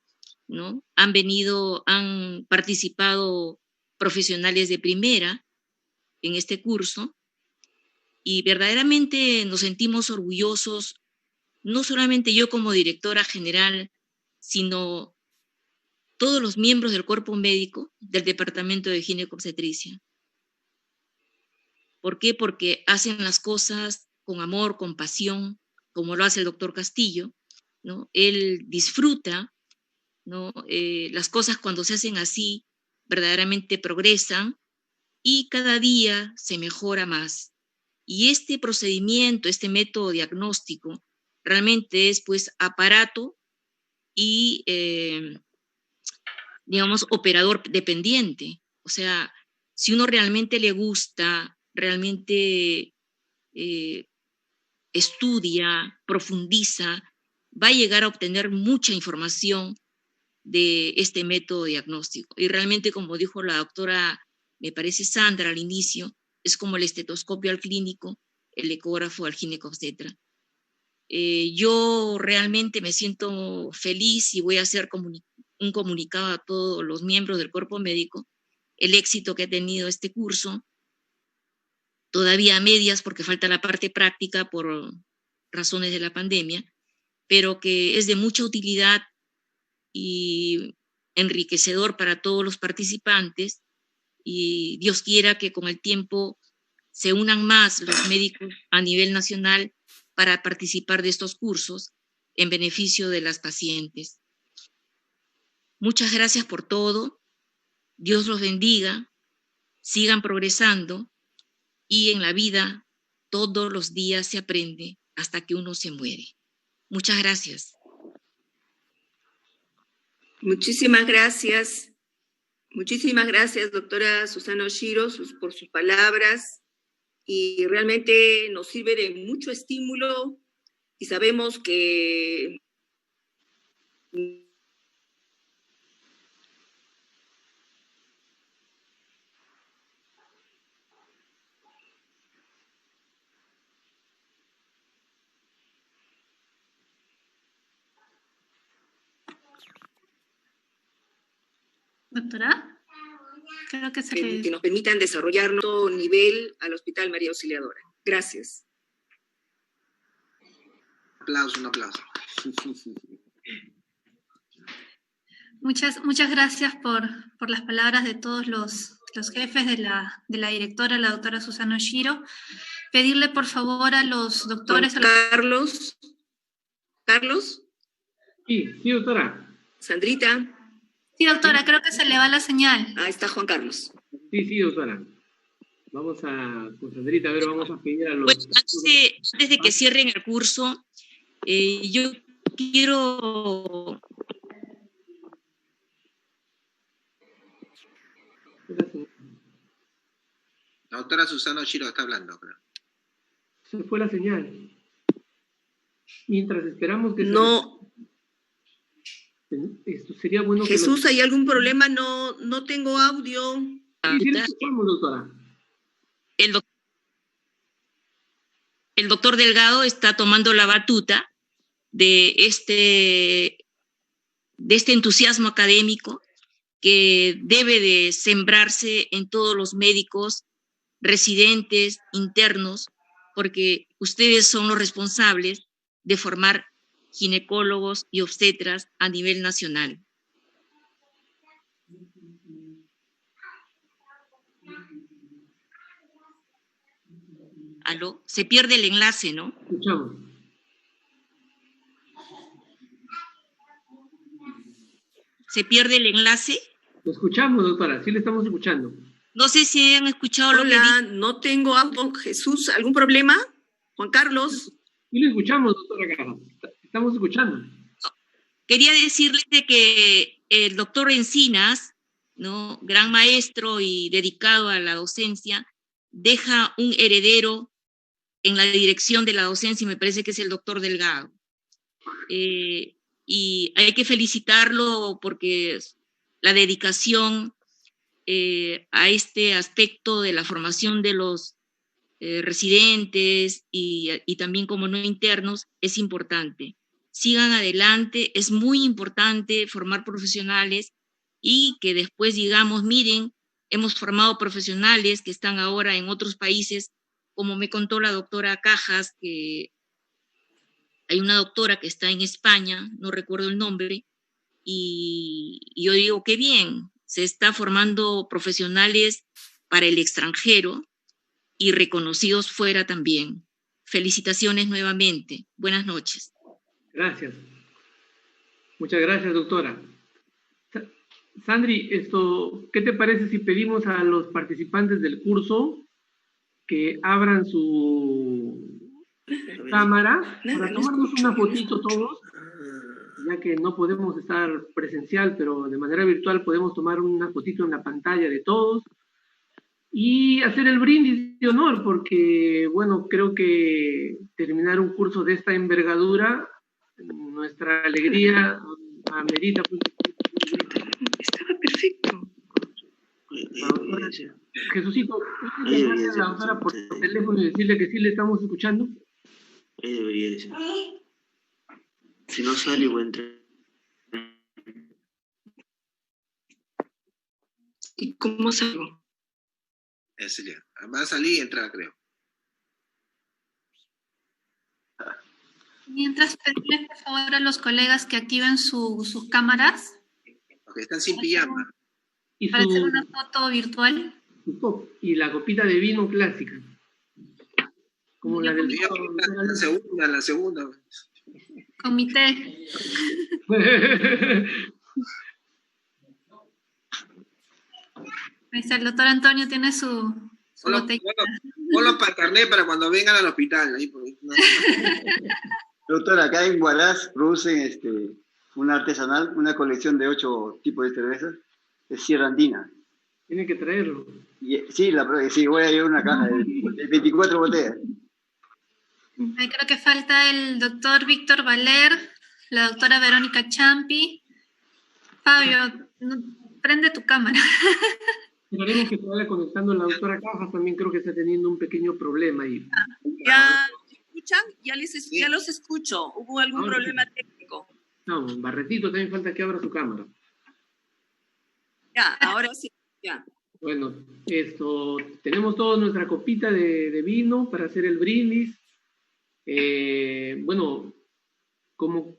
¿no? Han participado profesionales de primera en este curso, y verdaderamente nos sentimos orgullosos, no solamente yo como directora general, sino todos los miembros del cuerpo médico del Departamento de Ginecobstetricia. ¿Por qué? Porque hacen las cosas con amor, con pasión, como lo hace el doctor Castillo, ¿no? Él disfruta, ¿no? Las cosas cuando se hacen así, verdaderamente progresan y cada día se mejora más. Y este procedimiento, este método diagnóstico, realmente es pues aparato y, digamos, operador dependiente. O sea, si uno realmente le gusta, realmente estudia, profundiza, va a llegar a obtener mucha información de este método diagnóstico. Y realmente, como dijo la doctora, me parece Sandra al inicio, es como el estetoscopio al clínico, el ecógrafo al ginecobstetra. Yo realmente me siento feliz y voy a hacer un comunicado a todos los miembros del cuerpo médico, el éxito que ha tenido este curso, todavía a medias porque falta la parte práctica por razones de la pandemia, pero que es de mucha utilidad y enriquecedor para todos los participantes, y Dios quiera que con el tiempo se unan más los médicos a nivel nacional para participar de estos cursos en beneficio de las pacientes. Muchas gracias por todo, Dios los bendiga, sigan progresando, y en la vida todos los días se aprende hasta que uno se muere. Muchas gracias. Muchísimas gracias. Muchísimas gracias, doctora Susana Oshiro, por sus palabras, y realmente nos sirve de mucho estímulo, y sabemos que Doctora, creo que se que nos permitan desarrollarnos a todo nivel al Hospital María Auxiliadora. Gracias. Un aplauso. Muchas gracias por las palabras de todos los jefes de la directora, la doctora Susana Oshiro. Pedirle por favor a los doctores... Carlos. Sí, doctora. Sandrita. Sí, doctora, creo que se le va la señal. Ahí está Juan Carlos. Sí, doctora. Vamos con Sandrita, a ver, vamos a pedir a los... Bueno, antes de que cierren el curso, yo quiero... La doctora Susana Oshiro está hablando, creo. Se fue la señal. Mientras esperamos que... No. Esto sería bueno que... Jesús, ¿hay algún problema? No tengo audio. Sí, lo escuchamos, doctora. El doctor Delgado está tomando la batuta de este entusiasmo académico que debe de sembrarse en todos los médicos, residentes, internos, porque ustedes son los responsables de formar ginecólogos y obstetras a nivel nacional. ¿Aló? Se pierde el enlace, ¿no? Escuchamos. ¿Se pierde el enlace? Lo escuchamos, doctora, sí le estamos escuchando. No sé si han escuchado lo que Hola, dije. no tengo audio. Jesús, ¿algún problema? Juan Carlos. Sí lo escuchamos, doctora Caja. Estamos escuchando. Quería decirles de que el doctor Encinas, ¿no?, gran maestro y dedicado a la docencia, deja un heredero en la dirección de la docencia, y me parece que es el doctor Delgado. Y hay que felicitarlo porque la dedicación a este aspecto de la formación de los residentes y también como no internos es importante. Sigan adelante, es muy importante formar profesionales y que después digamos, miren, hemos formado profesionales que están ahora en otros países, como me contó la doctora Cajas, que hay una doctora que está en España, no recuerdo el nombre, y yo digo, qué bien, se está formando profesionales para el extranjero y reconocidos fuera también. Felicitaciones nuevamente. Buenas noches. Gracias. Muchas gracias, doctora. Sandri, ¿qué te parece si pedimos a los participantes del curso que abran su cámara para tomarnos una fotito todos, ya que no podemos estar presencial, pero de manera virtual podemos tomar una fotito en la pantalla de todos y hacer el brindis de honor, porque, bueno, creo que terminar un curso de esta envergadura, nuestra alegría amerita. Estaba perfecto. Jesucito, ¿puedes llamarle a la doctora por teléfono y decirle que sí le estamos escuchando? Debería decir. Si no sale, voy a entrar. ¿Y cómo salgo? Ese ya. Va a salir y entrar, creo. Mientras pedirles por favor a los colegas que activen sus cámaras. Porque están sin pijama. Y para hacer una foto virtual. Y la copita de vino clásica. Como la del... La segunda. Con mi té. El doctor Antonio tiene su botella. Ponlo para carnet para cuando vengan al hospital. Ahí, no. Doctor, acá en Huaraz producen una artesanal, una colección de 8 tipos de cervezas, de Sierra Andina. Tiene que traerlo. Sí, voy a llevar una caja de 24 botellas. Creo que falta el doctor Víctor Valer, la doctora Verónica Champi. Fabio, prende tu cámara. Esperemos que se vaya conectando la doctora Cajas, también creo que está teniendo un pequeño problema ahí. ¿Ya escuchan? Ya los escucho. ¿Hubo algún problema técnico? No, Barretito también falta que abra su cámara. Ya, ahora sí, ya. Bueno, tenemos toda nuestra copita de vino para hacer el brindis. Bueno, como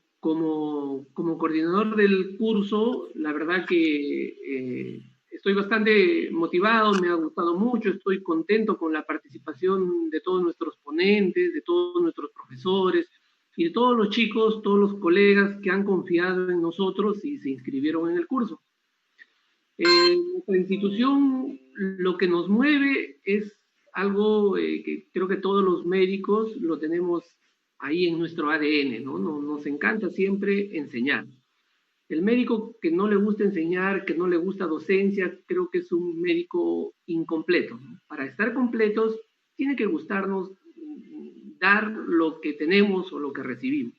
coordinador del curso, la verdad que estoy bastante motivado, me ha gustado mucho, estoy contento con la participación de todos nuestros ponentes, de todos nuestros profesores y de todos los chicos, todos los colegas que han confiado en nosotros y se inscribieron en el curso. Nuestra institución, lo que nos mueve es algo que creo que todos los médicos lo tenemos ahí en nuestro ADN, ¿no? Nos encanta siempre enseñar. El médico que no le gusta enseñar, que no le gusta docencia, creo que es un médico incompleto, ¿no? Para estar completos, tiene que gustarnos dar lo que tenemos o lo que recibimos.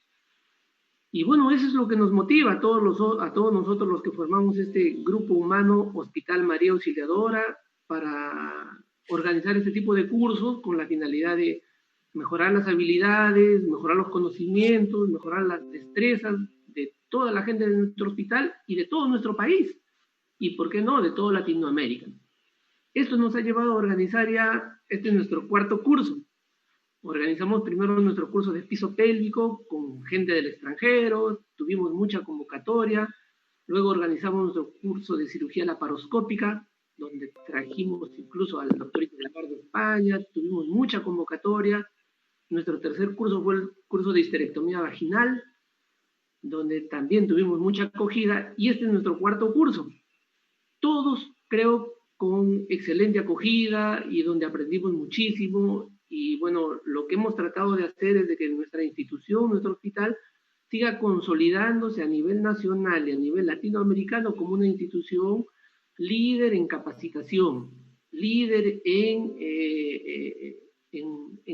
Y bueno, eso es lo que nos motiva a todos nosotros los que formamos este grupo humano Hospital María Auxiliadora para organizar este tipo de cursos con la finalidad de mejorar las habilidades, mejorar los conocimientos, mejorar las destrezas de toda la gente de nuestro hospital y de todo nuestro país, y por qué no, de toda Latinoamérica. Esto nos ha llevado a organizar ya, este es nuestro 4º curso. Organizamos primero nuestro curso de piso pélvico con gente del extranjero, tuvimos mucha convocatoria, luego organizamos nuestro curso de cirugía laparoscópica, donde trajimos incluso al doctor Itelar de España, tuvimos mucha convocatoria. Nuestro 3er curso fue el curso de histerectomía vaginal, donde también tuvimos mucha acogida, y este es nuestro 4º curso. Todos, creo, con excelente acogida y donde aprendimos muchísimo, y bueno, lo que hemos tratado de hacer es de que nuestra institución, nuestro hospital, siga consolidándose a nivel nacional y a nivel latinoamericano como una institución líder en capacitación, líder en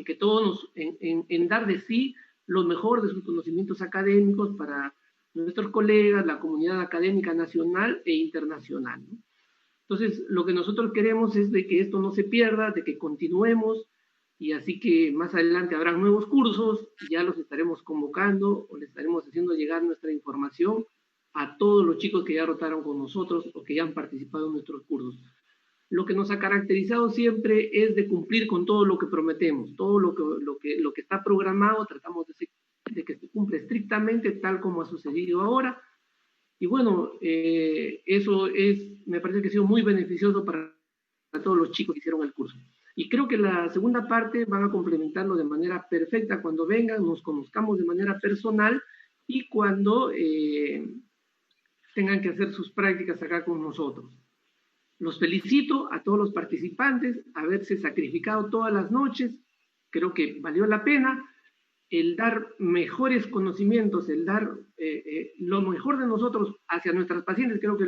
que todos en dar de sí lo mejor de sus conocimientos académicos para nuestros colegas, la comunidad académica nacional e internacional, ¿no? Entonces, lo que nosotros queremos es de que esto no se pierda, de que continuemos, y así que más adelante habrán nuevos cursos, ya los estaremos convocando o les estaremos haciendo llegar nuestra información a todos los chicos que ya rotaron con nosotros o que ya han participado en nuestros cursos. Lo que nos ha caracterizado siempre es de cumplir con todo lo que prometemos, todo lo que está programado, tratamos de que se cumpla estrictamente tal como ha sucedido ahora. Y bueno, eso me parece que ha sido muy beneficioso para todos los chicos que hicieron el curso. Y creo que la segunda parte van a complementarlo de manera perfecta cuando vengan, nos conozcamos de manera personal y cuando tengan que hacer sus prácticas acá con nosotros. Los felicito a todos los participantes, haberse sacrificado todas las noches, creo que valió la pena, el dar mejores conocimientos, el dar lo mejor de nosotros hacia nuestras pacientes, creo que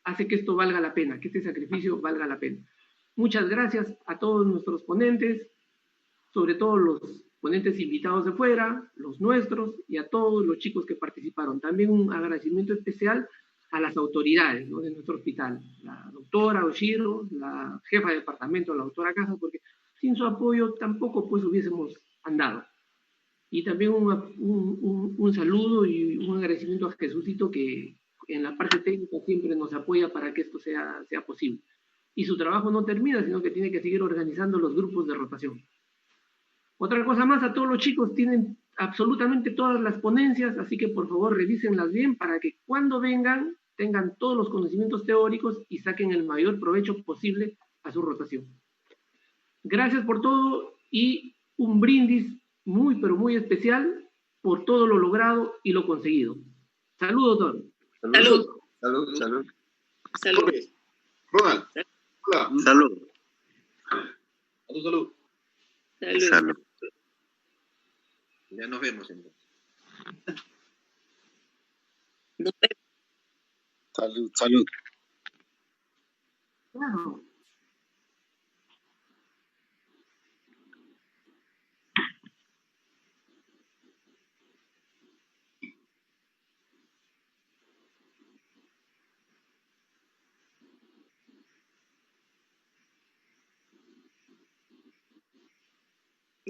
hace que esto valga la pena, que este sacrificio valga la pena. Muchas gracias a todos nuestros ponentes, sobre todo los ponentes invitados de fuera, los nuestros, y a todos los chicos que participaron. También un agradecimiento especial a las autoridades, ¿no?, de nuestro hospital, la doctora Oshiro, la jefa de departamento, la doctora Casas, porque sin su apoyo tampoco pues hubiésemos andado. Y también un saludo y un agradecimiento a Jesucito, que en la parte técnica siempre nos apoya para que esto sea posible. Y su trabajo no termina, sino que tiene que seguir organizando los grupos de rotación. Otra cosa más, a todos los chicos absolutamente todas las ponencias, así que por favor revísenlas bien para que cuando vengan tengan todos los conocimientos teóricos y saquen el mayor provecho posible a su rotación. Gracias por todo y un brindis muy, pero muy especial por todo lo logrado y lo conseguido. Saludos, don. Salud. Salud, salud. Salud. Ronald. Hola. Salud. A tu salud. Salud. Salud. Ya nos vemos entonces. Salud, salud. Claro.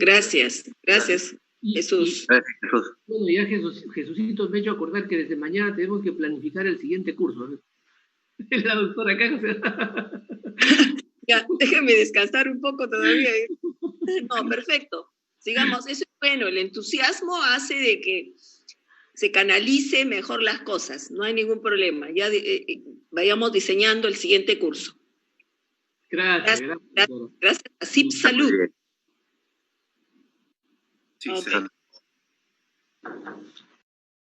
Gracias, gracias, Jesús. Gracias, Jesús. Bueno, ya Jesucito me ha hecho acordar que desde mañana tenemos que planificar el siguiente curso. La doctora acá, o sea. Ya, déjenme descansar un poco todavía. No, perfecto. Sigamos, eso es bueno, el entusiasmo hace de que se canalice mejor las cosas, no hay ningún problema. Ya vayamos diseñando el siguiente curso. Gracias. Gracias a CIP Salud. Sí, Ok. salud.